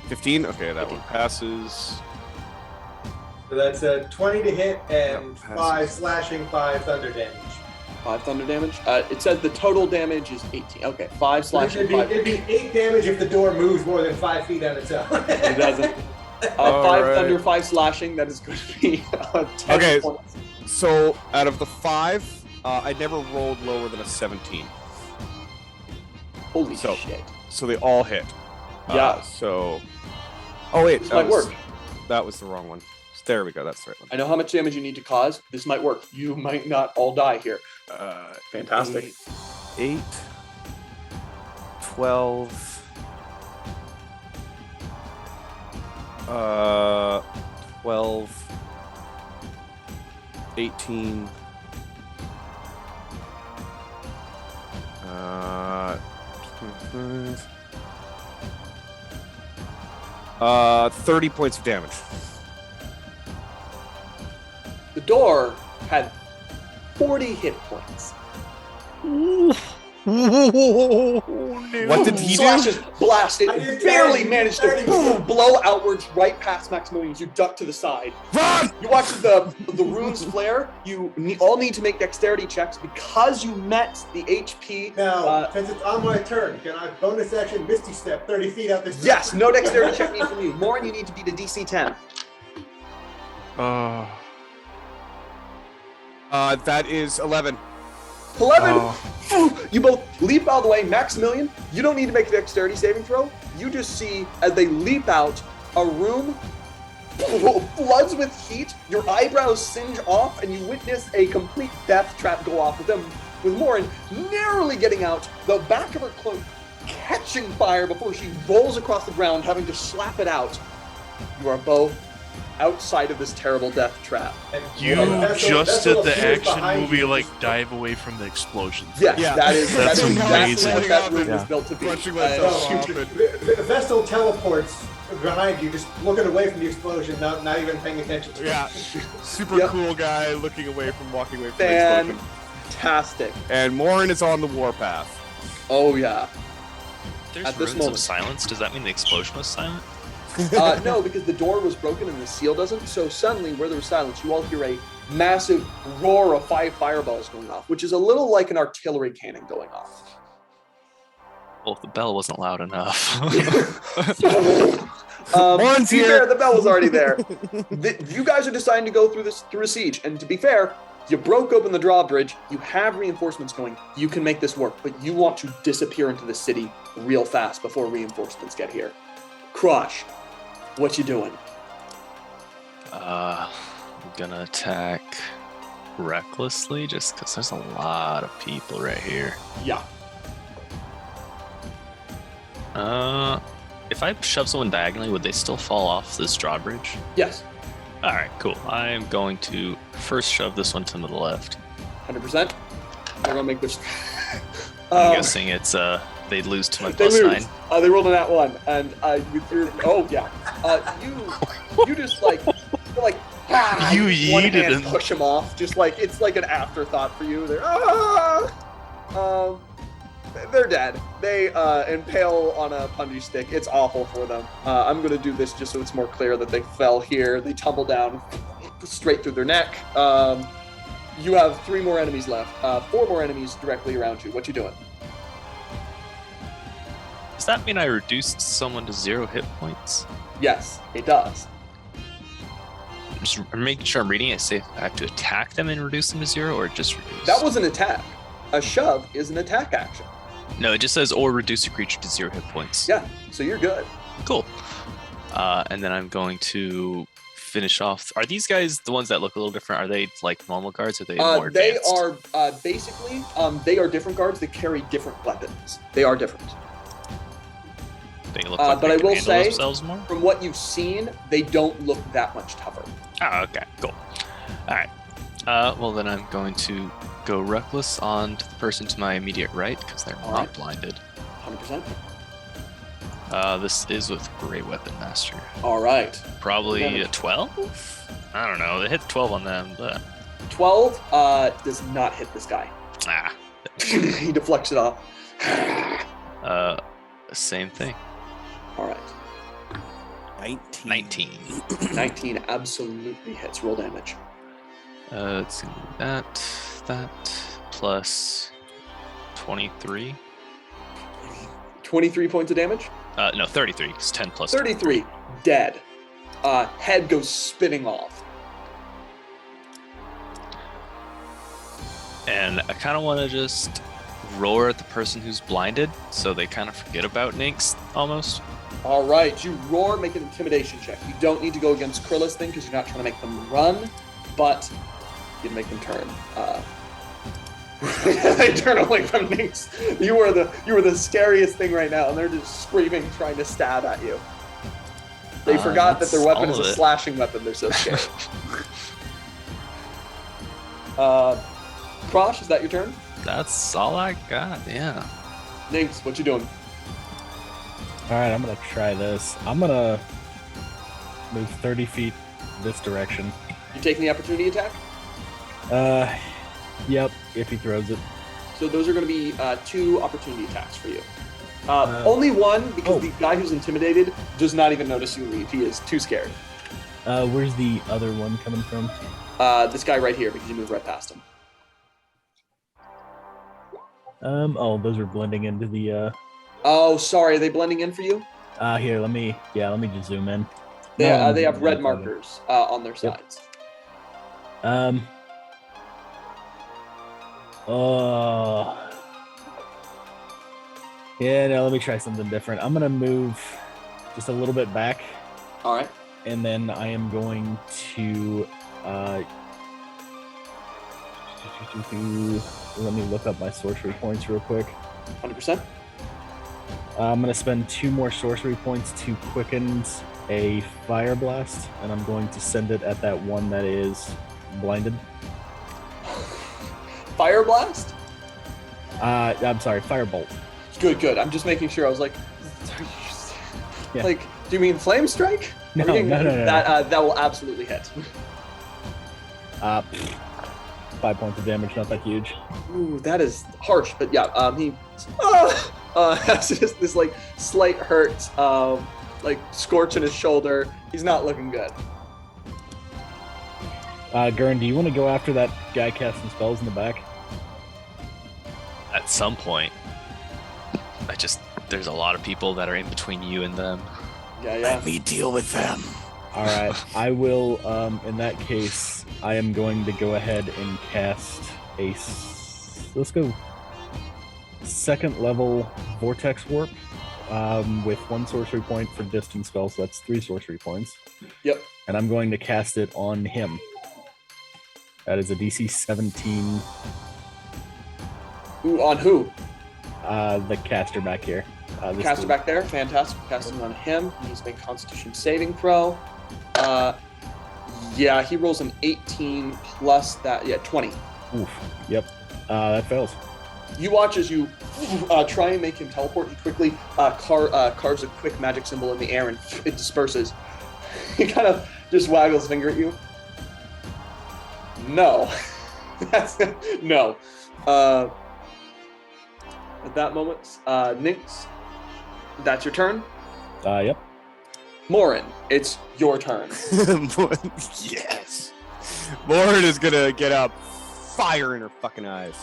15. Okay, that 15. one passes. So that's a 20 to hit and Yep, 5 slashing, 5 thunder damage. 5 thunder damage. It says the total damage is 18. Okay, 5 slashing, 5. It'd be 8 damage if the door moves more than 5 feet on its own. It doesn't. 5 right. thunder, 5 slashing. That is going to be 10 Okay. points. So out of the 5, I never rolled lower than a 17. Holy So- shit. So they all hit. Yeah. So. Oh wait, This might work. That was the wrong one. There we go. That's the right one. I know how much damage you need to cause. This might work. You might not all die here. Fantastic. 8, 12, 12, 18, 30 points of damage. The door had 40 hit points. What did he do? Slashes, blast. I It did barely 30, managed to 30. blow outwards right past Maximilian as you duck to the side. Run! You watch the runes flare. You all need to make dexterity checks because you met the HP. Now, since it's on my turn, can I bonus action Misty Step 30 feet out this Yes, no dexterity check needed from you. Morin, you need to beat a DC 10. That is 11. 11. You both leap out of the way. Maximilian, you don't need to make a dexterity saving throw. You just see as they leap out, a room floods with heat. Your eyebrows singe off, and you witness a complete death trap go off with them. With Morin narrowly getting out, the back of her cloak catching fire before she rolls across the ground, having to slap it out. You are both outside of this terrible death trap. And You Vessel- just Vessel did the appears action behind movie, you. like dive away from the explosions. Yes, Yeah. that is That's exactly amazing. what that room Yeah. was built to be. Crunching myself off. Vessel teleports behind you, just looking away from the explosion, not even paying attention to it. Yeah. Super Yep. cool guy looking away from walking away from the explosion. Fantastic. And Morin is on the warpath. Oh yeah. There's At this runes moment. of silence. Does that mean the explosion was silent? No, because the door was broken and the seal doesn't. So suddenly, where there was silence, you all hear a massive roar of 5 fireballs going off, which is a little like an artillery cannon going off. Well, the bell wasn't loud enough. Morin's To be here. fair, the bell was already there. You guys are deciding to go through a siege, and to be fair, you broke open the drawbridge. You have reinforcements going. You can make this work, but you want to disappear into the city real fast before reinforcements get here. Crush, what you doing? I'm gonna attack recklessly just because there's a lot of people right here. Yeah. If I shove someone diagonally, would they still fall off this drawbridge? Yes. All right, cool. I am going to first shove this one to the left. 100%. They're gonna make this. I'm guessing it's they'd lose to my They plus lose. 9. They rolled a nat 1, and with your yeah, you just like you're like You just one yeeted hand him. push him off, just like it's like an afterthought for you. They're dead. They impale on a punji stick. It's awful for them. I'm gonna do this just so it's more clear that they fell here. They tumble down straight through their neck. You have 3 more enemies left. 4 more enemies directly around you. What you doing? that mean I reduced someone to 0 hit points? Yes, it does. Just making sure I'm reading it. Say I have to attack them and reduce them to 0, or just reduce? That was an attack. A shove is an attack action. No, it just says or reduce a creature to 0 hit points. Yeah, so you're good. Cool. And then I'm going to finish off. Are these guys the ones that look a little different? Are they like normal guards? Or are they more they advanced? are basically they are different guards that carry different weapons. They are different. They look like but they I can will handle say, themselves more? from what you've seen, they don't look that much tougher. Oh, okay, cool. All right. Well, then I'm going to go reckless on to the person to my immediate right because they're All not right. blinded. 100%. This is with Great Weapon Master. All right. Probably a Damage. 12? I don't know. They hit 12 on them, but 12 does not hit this guy. He deflects it off. Same thing. All right. 19. 19 absolutely hits. Roll damage. It's gonna be that plus 23. 23 points of damage. No, 33. It's 10 plus 33. Dead. Head goes spinning off. And I kind of want to just roar at the person who's blinded, so they kind of forget about Ninx almost. All right, you roar, make an intimidation check. You don't need to go against Krilla's thing because you're not trying to make them run, but you can make them turn. They turn away from Ninx. You are the scariest thing right now, and they're just screaming, trying to stab at you. They forgot that their that's weapon all is a of it. slashing weapon. They're so scared. Krosh, is that your turn? That's all I got, yeah. Ninx, what you doing? All right, I'm gonna try this. I'm gonna move 30 feet this direction. You taking the opportunity attack? Yep, if he throws it. So those are going to be 2 opportunity attacks for you. Only one, because the guy who's intimidated does not even notice you leave. He is too scared. Where's the other one coming from? This guy right here, because you moved right past him. Oh, those are blending into the, Oh, sorry. Are they blending in for you? here, let me just zoom in. They, No, they have red okay. markers on their sides. Oh. Yeah, no, let me try something different. I'm gonna move just a little bit back, All right. and then I am going to let me look up my sorcery points real quick. 100%. I'm gonna spend 2 more sorcery points to quicken a fire blast, and I'm going to send it at that one that is blinded. Fire blast? I'm sorry, firebolt. Good, good. I'm just making sure. I was like, Yeah. like, do you mean flame strike? No, Are you getting- no. That will absolutely hit. 5 points of damage, not that huge. Ooh, that is harsh, but yeah, he has just this like slight hurt, like scorch in his shoulder. He's not looking good. Gurn, do you want to go after that guy casting spells in the back? At some point, there's a lot of people that are in between you and them. Yeah. me deal with them. All right, I will. In that case, I am going to go ahead and cast let's go 2nd level Vortex Warp with 1 sorcery point for distance spell, so that's 3 sorcery points. Yep. And I'm going to cast it on him. That is a DC 17. Ooh, on who? The caster back here. This Caster dude. back there. Fantastic. Casting on him. He's making Constitution saving throw. Yeah, he rolls an 18 plus that. Yeah, 20. Oof. Yep. That fails. You watch as you try and make him teleport. He quickly carves a quick magic symbol in the air and it disperses. He kind of just waggles his finger at you. No. That's no. At that moment, Nyx, that's your turn. Yep. Morin, it's your turn. Yes. Lauren is gonna get up, fire in her fucking eyes.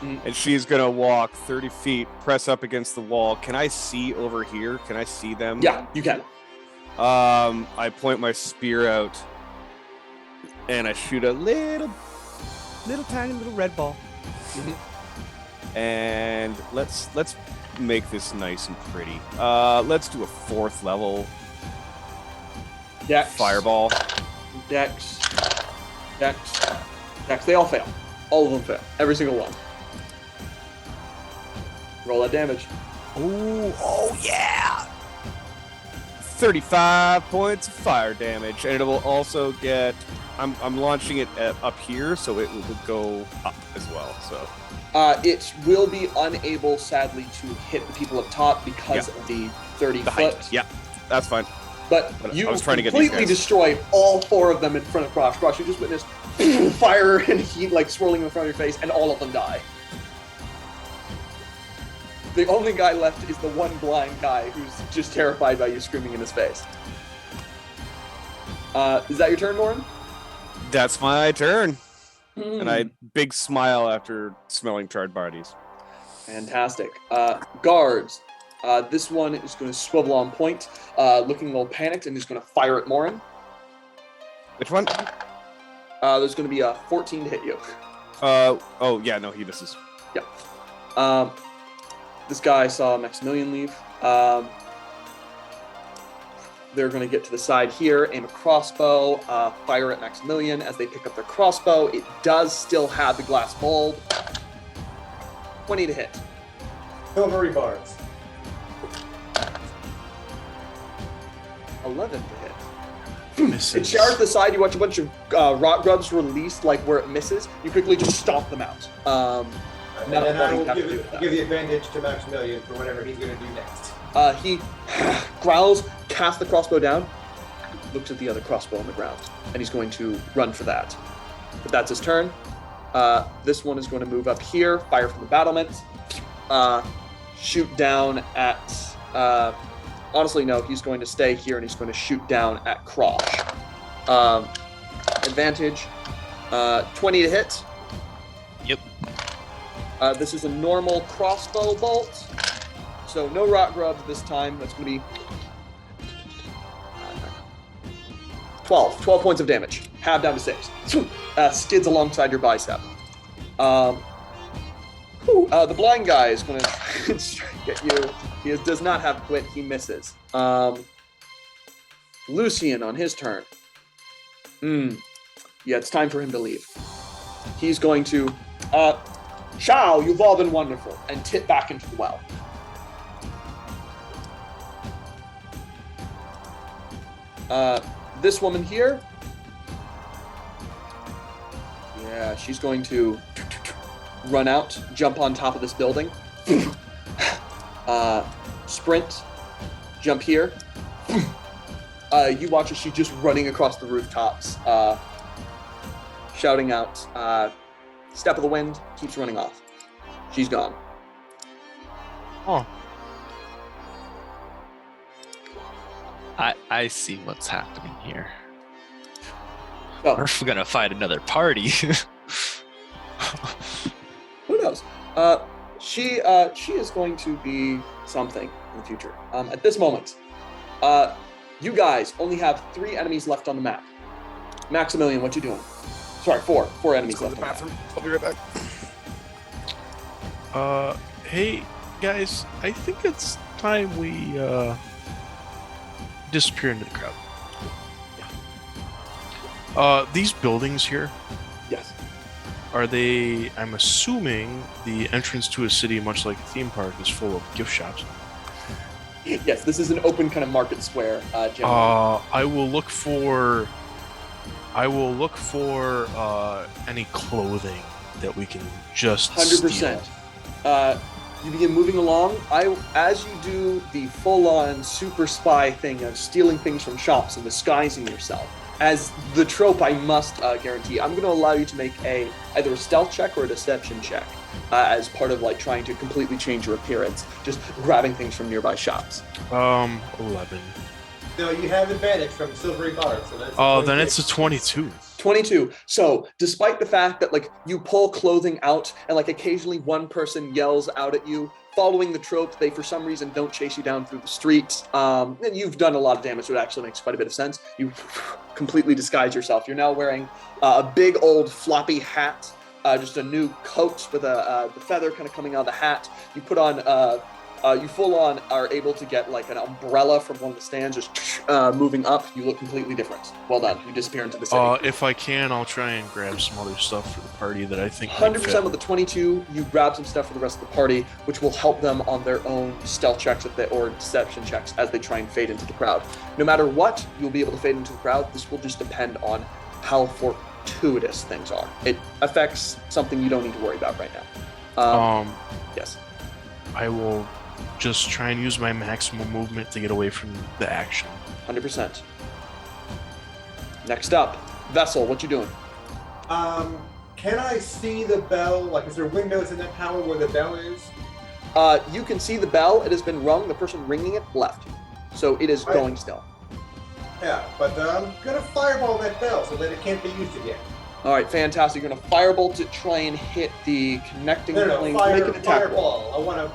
and she's gonna walk 30 feet, press up against the wall. Can I see over here? Can I see them? Yeah, you can. I point my spear out, and I shoot a little tiny little red ball. And let's make this nice and pretty. Let's do a 4th level Dex. fireball. Dex. They all fail. All of them fail. Every single one. Roll that damage. Oh yeah! 35 points of fire damage, and it will also get. I'm launching it up here, so it will go up as well. So. It will be unable, sadly, to hit the people up top because of the 30 foot. Height. Yeah, that's fine. But you I was trying to get these completely guys. destroy all 4 of them in front of Crosh. Crosh, you just witnessed fire and heat like swirling in front of your face, and all of them die. The only guy left is the one blind guy who's just terrified by you screaming in his face. Is that your turn, Lauren? That's my turn. And I big smile after smelling charred bodies. Fantastic. Guards. This one is going to swivel on point, looking a little panicked, and is going to fire at Morin. Which one? There's going to be a 14 to hit you. Oh yeah, no, he misses. Yeah. This guy saw Maximilian leave. They're going to get to the side here, aim a crossbow, fire at Maximilian. As they pick up their crossbow, it does still have the glass bulb. 20 to hit. Silvery bars. 11 to hit. Misses. It showers to the side. You watch a bunch of rot grubs released, like where it misses. You quickly just stomp them out. And then I will give the advantage to Maximilian for whatever he's going to do next. He growls, casts the crossbow down, looks at the other crossbow on the ground, and he's going to run for that. But that's his turn. This one is going to move up here, fire from the battlement, shoot down at... honestly, no, he's going to stay here, and he's going to shoot down at Crosh. Advantage, 20 to hit. Yep. This is a normal crossbow bolt. So no rot grubs this time. That's going to be 12 points of damage. Half down to 6. Skids alongside your bicep. The blind guy is going to get you. He does not have quit. He misses. Lucian on his turn. Yeah, it's time for him to leave. He's going to, Chow, you've all been wonderful, and tip back into the well. This woman here, yeah, she's going to run out, jump on top of this building, sprint, jump here. You watch as she's just running across the rooftops, shouting out, step of the wind, keeps running off. She's gone. Oh. I see what's happening here. Oh. We're gonna fight another party. Who knows? She is going to be something in the future. At this moment, you guys only have 3 enemies left on the map. Maximilian, what you doing? Sorry, 4 enemies left on the map. I'll be right back. Hey guys, I think it's time we disappear into the crowd. These buildings here, Yes. are they? I'm assuming the entrance to a city, much like a theme park, is full of gift shops. Yes, this is an open kind of market square. Generally. I will look for any clothing that we can just 100%. steal. You begin moving along. As you do the full-on super spy thing of stealing things from shops and disguising yourself, as the trope I must guarantee, I'm going to allow you to make either a stealth check or a deception check as part of like trying to completely change your appearance, just grabbing things from nearby shops. 11. No, you have advantage from silvery bars. So that's Oh, then it's a 22. 22. So, despite the fact that like you pull clothing out and like occasionally one person yells out at you, following the trope, they for some reason don't chase you down through the streets. And you've done a lot of damage, so it actually makes quite a bit of sense. You completely disguise yourself. You're now wearing a big old floppy hat, just a new coat with the feather kind of coming out of the hat. You put on you full on are able to get like an umbrella from one of the stands, just moving up. You look completely different. Well done. You disappear into the city. If I can, I'll try and grab some other stuff for the party that I think 100% with the 22, you grab some stuff for the rest of the party, which will help them on their own stealth checks or deception checks as they try and fade into the crowd. No matter what, you'll be able to fade into the crowd. This will just depend on how fortuitous things are. It affects something you don't need to worry about right now. Yes. I will just try and use my maximum movement to get away from the action. 100%. Next up, Vessel, what you doing? Can I see the bell? Like, is there windows in that tower where the bell is? You can see the bell. It has been rung. The person ringing it left. So it is going still. Yeah, but I'm going to fireball that bell so that it can't be used again. All right, fantastic. You're going to firebolt to try and hit the connecting No, plane. Make an attack roll. fireball. I want to...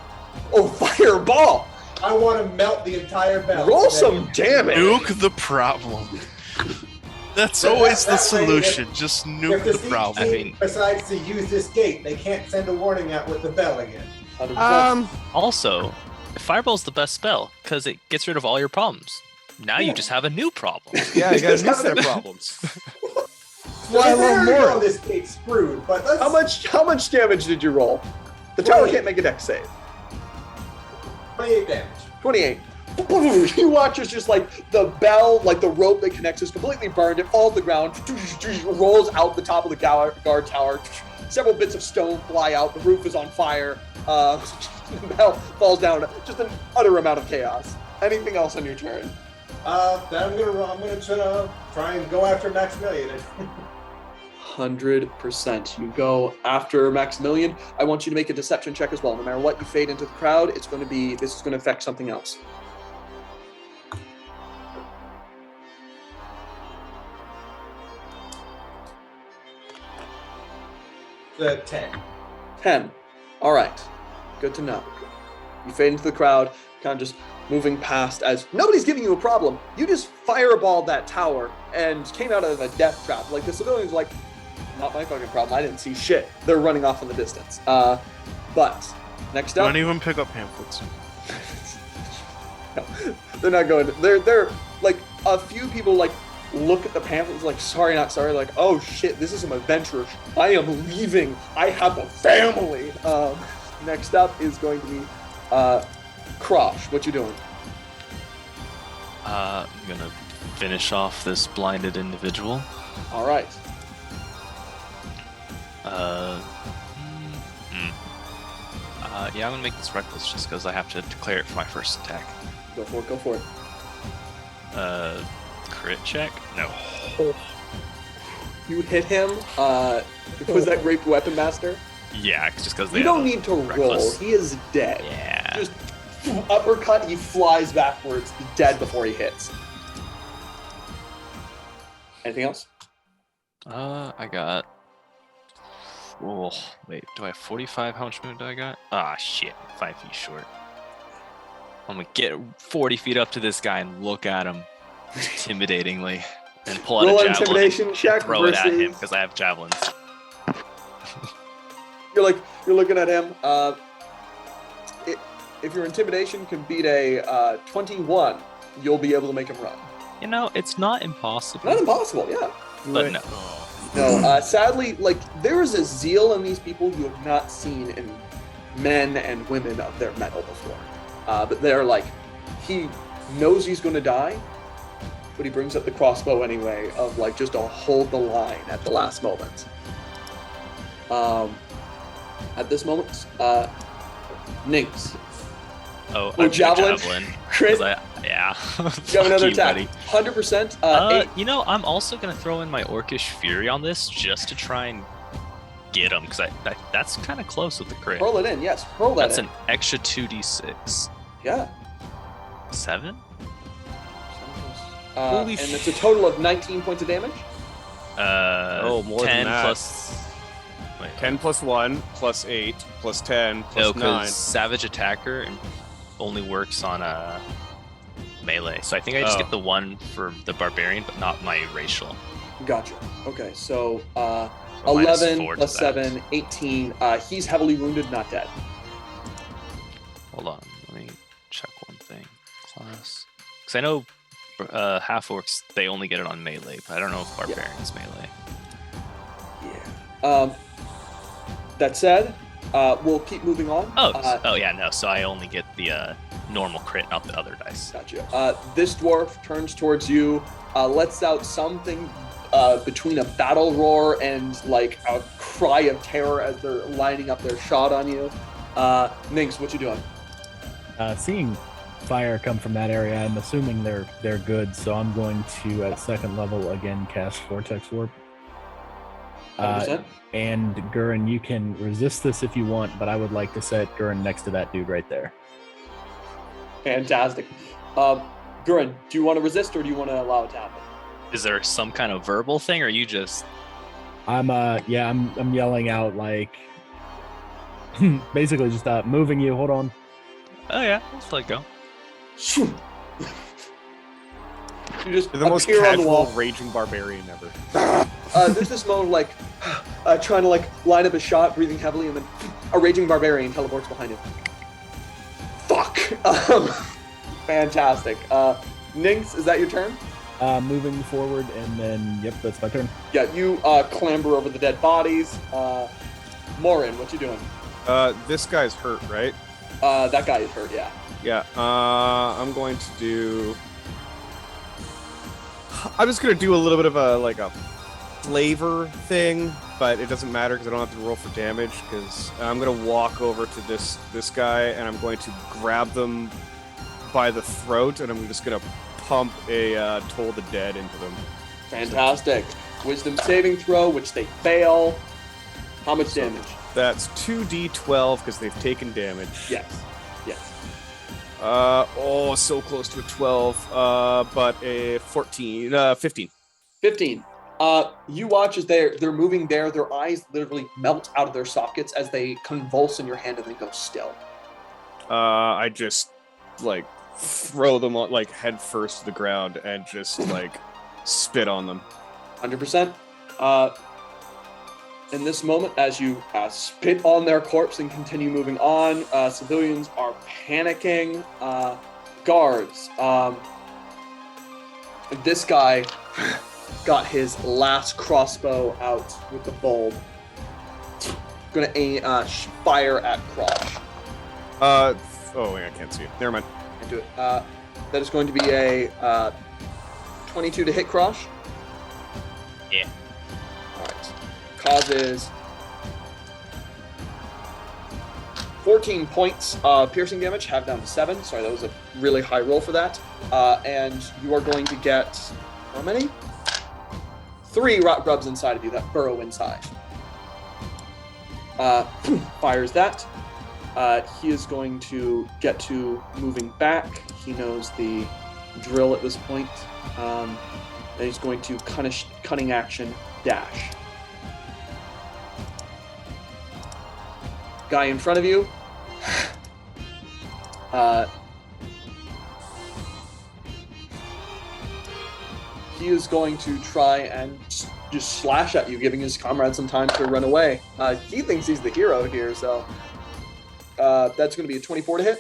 Oh, fireball! I want to melt the entire bell. Roll some damage. Nuke the problem. That's always the solution. Just nuke the problem. I mean, decides to use this gate, they can't send a warning out with the bell again. 100%. Also, Fireball's the best spell because it gets rid of all your problems. Now you just have a new problem. Yeah, you guys have their problems. Well, I love more. On this gate's screwed, but let's... How much damage did you roll? The tower can't make a dex save. 28 damage. 28. You watch as just like the bell, like the rope that connects is completely burned. It falls to the ground, rolls out the top of the guard tower. Several bits of stone fly out. The roof is on fire. The bell falls down. Just an utter amount of chaos. Anything else on your turn? Then I'm gonna try and go after Maximilian. 100%. You go after Maximilian. I want you to make a deception check as well. No matter what you fade into the crowd, this is going to affect something else. The 10. 10. All right. Good to know. You fade into the crowd, kind of just moving past as nobody's giving you a problem. You just fireballed that tower and came out of a death trap. Like the civilians, like, not my fucking problem. I didn't see shit. They're running off in the distance. But next up, Don't even pick up pamphlets. no, they're not going. They're like a few people like look at the pamphlets like sorry, not sorry. Like oh shit, this is some adventure. I am leaving. I have a family. Next up is going to be Krosh. What you doing? I'm gonna finish off this blinded individual. All right. Yeah, I'm gonna make this reckless just because I have to declare it for my first attack. Go for it. Go for it. Crit check? No. You hit him. Was that Great Weapon Master? Yeah, just because they You don't need to roll. reckless. He is dead. Yeah. Just uppercut. He flies backwards, dead before he hits. Anything else? I got. Oh, wait. Do I have 45? How much movement do I got? Ah, shit. 5 feet short. I'm gonna get 40 feet up to this guy and look at him intimidatingly and pull out Roll a an javelin intimidation and check throw it at him versus- because I have javelins. You're looking at him. If your intimidation can beat a 21, you'll be able to make him run. You know, it's not impossible. Not impossible, yeah. But no. No, sadly, like there is a zeal in these people you have not seen in men and women of their mettle before. But they're like, he knows he's going to die, but he brings up the crossbow anyway, of like just to hold the line at the last moment. At this moment, Ninx. Oh, Oh, I javelin? javelin. Crit. Yeah. You have another Fuck attack. you, 100%. buddy. You know, I'm also gonna throw in my Orcish Fury on this just to try and get him because that's kind of close with the crit. Hurl it in, yes. Hurl that That's in. an extra 2d6. Yeah. 7? And it's a total of 19 points of damage. more than 10 that. plus. Wait, 10 plus 1 plus 8 plus 10 no, plus 9. because Savage Attacker only works on melee. So I think I just Oh. get the 1 for the Barbarian, but not my racial. Gotcha. Okay, so Or minus 11 4 to plus that. 7, 18. He's heavily wounded, not dead. Hold on, let me check one thing. Class. Because I know half orcs, they only get it on melee, but I don't know if Barbarian's melee. Yeah. That said, we'll keep moving on. Oh yeah, no. So I only get the normal crit, not the other dice. Gotcha. This dwarf turns towards you, lets out something between a battle roar and like a cry of terror as they're lining up their shot on you. Ninx, what you doing? Seeing fire come from that area, I'm assuming they're good, so I'm going to, at second level, again cast Vortex Warp. 100%? And Gurren, you can resist this if you want, but I would like to set Gurren next to that dude right there. Fantastic. Gurren, do you want to resist or do you want to allow it to happen? Is there some kind of verbal thing, or are you just? I'm yelling out like, basically just moving you. Hold on. Oh yeah, let's let it go. You just You're the most appear on the casual wall. raging barbarian ever. There's this moment like trying to like line up a shot, breathing heavily, and then a raging barbarian teleports behind him. Fuck. Fantastic. Ninx, is that your turn? Moving forward, and then yep, that's my turn. Yeah, you clamber over the dead bodies. Morin, what you doing? This guy's hurt, right? That guy is hurt. Yeah. Yeah. I'm going to do. I'm just gonna do a little bit of a flavor thing, but it doesn't matter because I don't have to roll for damage. Because I'm gonna walk over to this guy and I'm going to grab them by the throat and I'm just gonna pump a Toll the Dead into them. Fantastic. Wisdom saving throw, which they fail. How much damage? That's 2d12 because they've taken damage. Yes. Yes. So close to a 12. But a 15. 15. You watch as they're moving there. Their eyes literally melt out of their sockets as they convulse in your hand and then go still. I just throw them on head first to the ground and just spit on them. 100%. In this moment, as you spit on their corpse and continue moving on, civilians are panicking. Guards. This guy got his last crossbow out with the bulb. Gonna fire at Crouch. Oh, wait, I can't see it. Never mind. Can't do it. That is going to be a 22 to hit Crouch. Yeah. All right. Causes 14 points of piercing damage, half down to 7. Sorry, that was a really high roll for that. And you are going to get, how many? 3 rot grubs inside of you that burrow inside. Fires that. He is going to get to moving back. He knows the drill at this point. And he's going to cunning action dash. Guy in front of you. He is going to try and just slash at you, giving his comrade some time to run away. He thinks he's the hero here, so that's going to be a 24 to hit.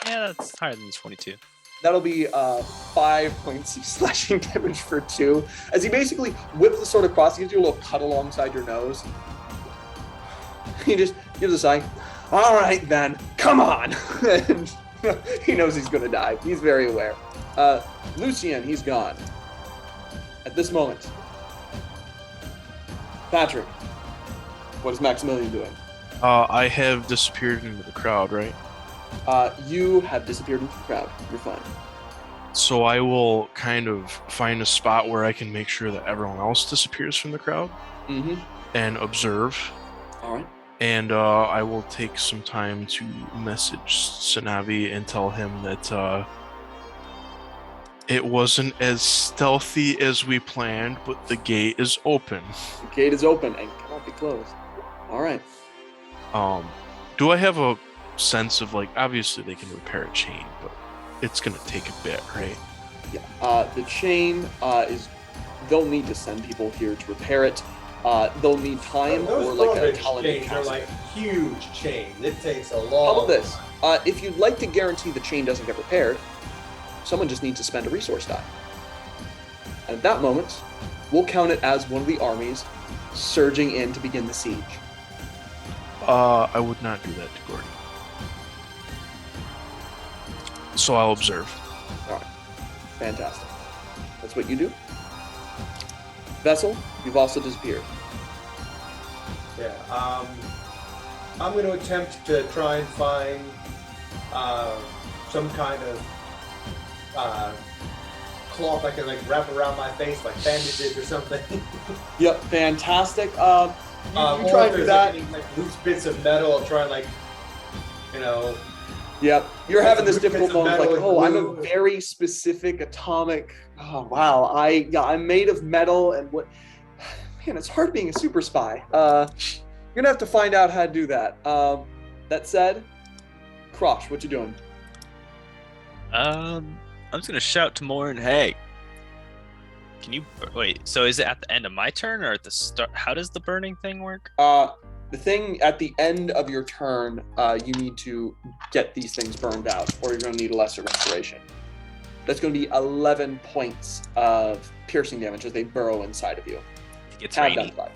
Yeah, that's higher than 22. That'll be 5 points of slashing damage for 2. As he basically whips the sword across, he gives you a little cut alongside your nose. He just gives a sigh. All right, then, come on. And he knows he's going to die. He's very aware. Lucien, he's gone. At this moment. Patrick, what is Maximilian doing? I have disappeared into the crowd, right? You have disappeared into the crowd. You're fine. So I will kind of find a spot where I can make sure that everyone else disappears from the crowd Mm-hmm. and observe. All right. And I will take some time to message Sanavi and tell him that It wasn't as stealthy as we planned, but the gate is open. The gate is open and cannot be closed. All right. Do I have a sense of, like, obviously they can repair a chain, but it's gonna take a bit, right? Yeah. The chain is. They'll need to send people here to repair it. They'll need time Those or like a garbage talented chains are caster. like huge chains. It takes a How long. about this? If you'd like to guarantee the chain doesn't get repaired, someone just needs to spend a resource die. And at that moment, we'll count it as one of the armies surging in to begin the siege. I would not do that to Gordy. So I'll observe. All right. Fantastic. That's what you do. Vessel, you've also disappeared. Yeah. I'm going to attempt to try and find some kind of cloth I can like wrap around my face, like bandages or something. Yep, fantastic. You Or try if and do there's, that. like, any like loose bits of metal, I'll try and like, you know. Yep, you're Bits having of- this difficult bits of moment, like, metal oh, and I'm a glue. very specific atomic. Oh wow, I'm made of metal, and what? Man, it's hard being a super spy. You're gonna have to find out how to do that. That said, Krosh, what you doing? I'm just gonna shout to Morin, hey, can you wait? So is it at the end of my turn or at the start? How does the burning thing work? The thing at the end of your turn, you need to get these things burned out, or you're going to need a lesser restoration. That's going to be 11 points of piercing damage as they burrow inside of you. It gets Have rainy. that life.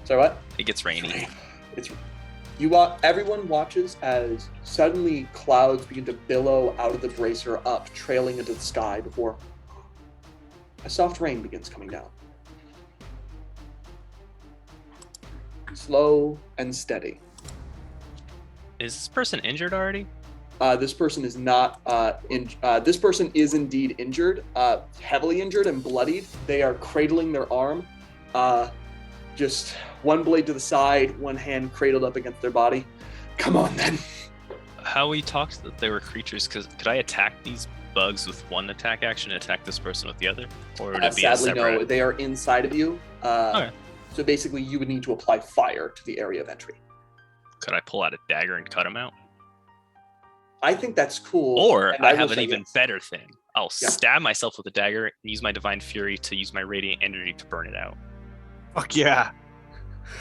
Sorry, what? It gets rainy. It's everyone watches as suddenly clouds begin to billow out of the bracer up, trailing into the sky before a soft rain begins coming down. Slow and steady. Is this person injured already? This person is not. This person is indeed injured, heavily injured and bloodied. They are cradling their arm, just one blade to the side, one hand cradled up against their body. Come on, then. How we talked that they were creatures? Because could I attack these bugs with one attack action and attack this person with the other, or would it be a Sadly, separate? no. They are inside of you. Okay. So basically, you would need to apply fire to the area of entry. Could I pull out a dagger and cut them out? I think that's cool. Or and I will have an say even yes. better thing. I'll Yeah. stab myself with a dagger and use my divine fury to use my radiant energy to burn it out. Fuck yeah.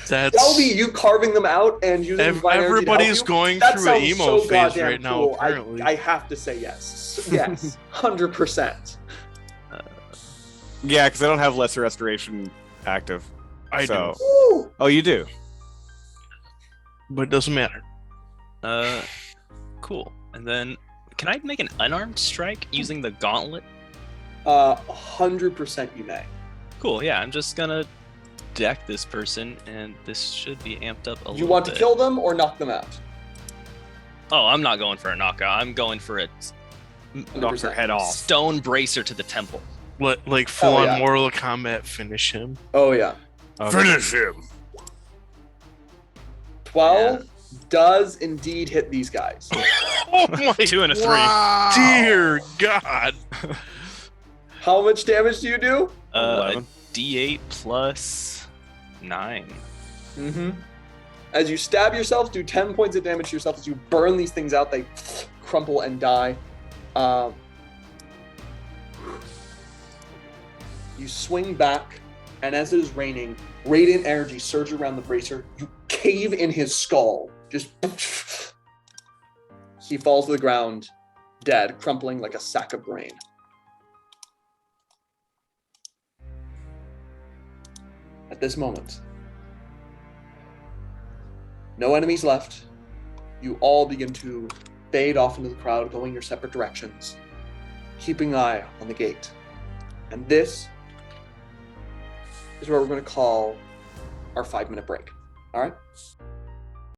That's That'll be you carving them out and using divine energy to help everybody's you. going That through an sounds emo so phase goddamn right now. cool. Apparently, I have to say yes. Yes, 100%. Yeah, because I don't have lesser restoration active. I so. do, Woo! Oh, you do? but it doesn't matter. Cool. And then, can I make an unarmed strike using the gauntlet? 100% you may. Cool. Yeah, I'm just gonna deck this person, and this should be amped up a little. You want to bit. kill them or knock them out? Oh, I'm not going for a knockout. I'm going for a Knock their head off. stone bracer to the temple. Like full on yeah. Mortal Kombat finish him. Oh yeah. Okay. Finish him. 12 does indeed hit these guys. Oh my 2 and a 3. dear God! How much damage do you do? A 11. D8 plus 9. Mm-hmm. As you stab yourself, do 10 points of damage to yourself. As you burn these things out, they crumple and die. You swing back, and as it is raining, radiant energy surges around the bracer. You cave in his skull. Just he falls to the ground, dead, crumpling like a sack of grain. At this moment, no enemies left. You all begin to fade off into the crowd, going your separate directions, keeping an eye on the gate. And this is what we're going to call our 5-minute break. All right?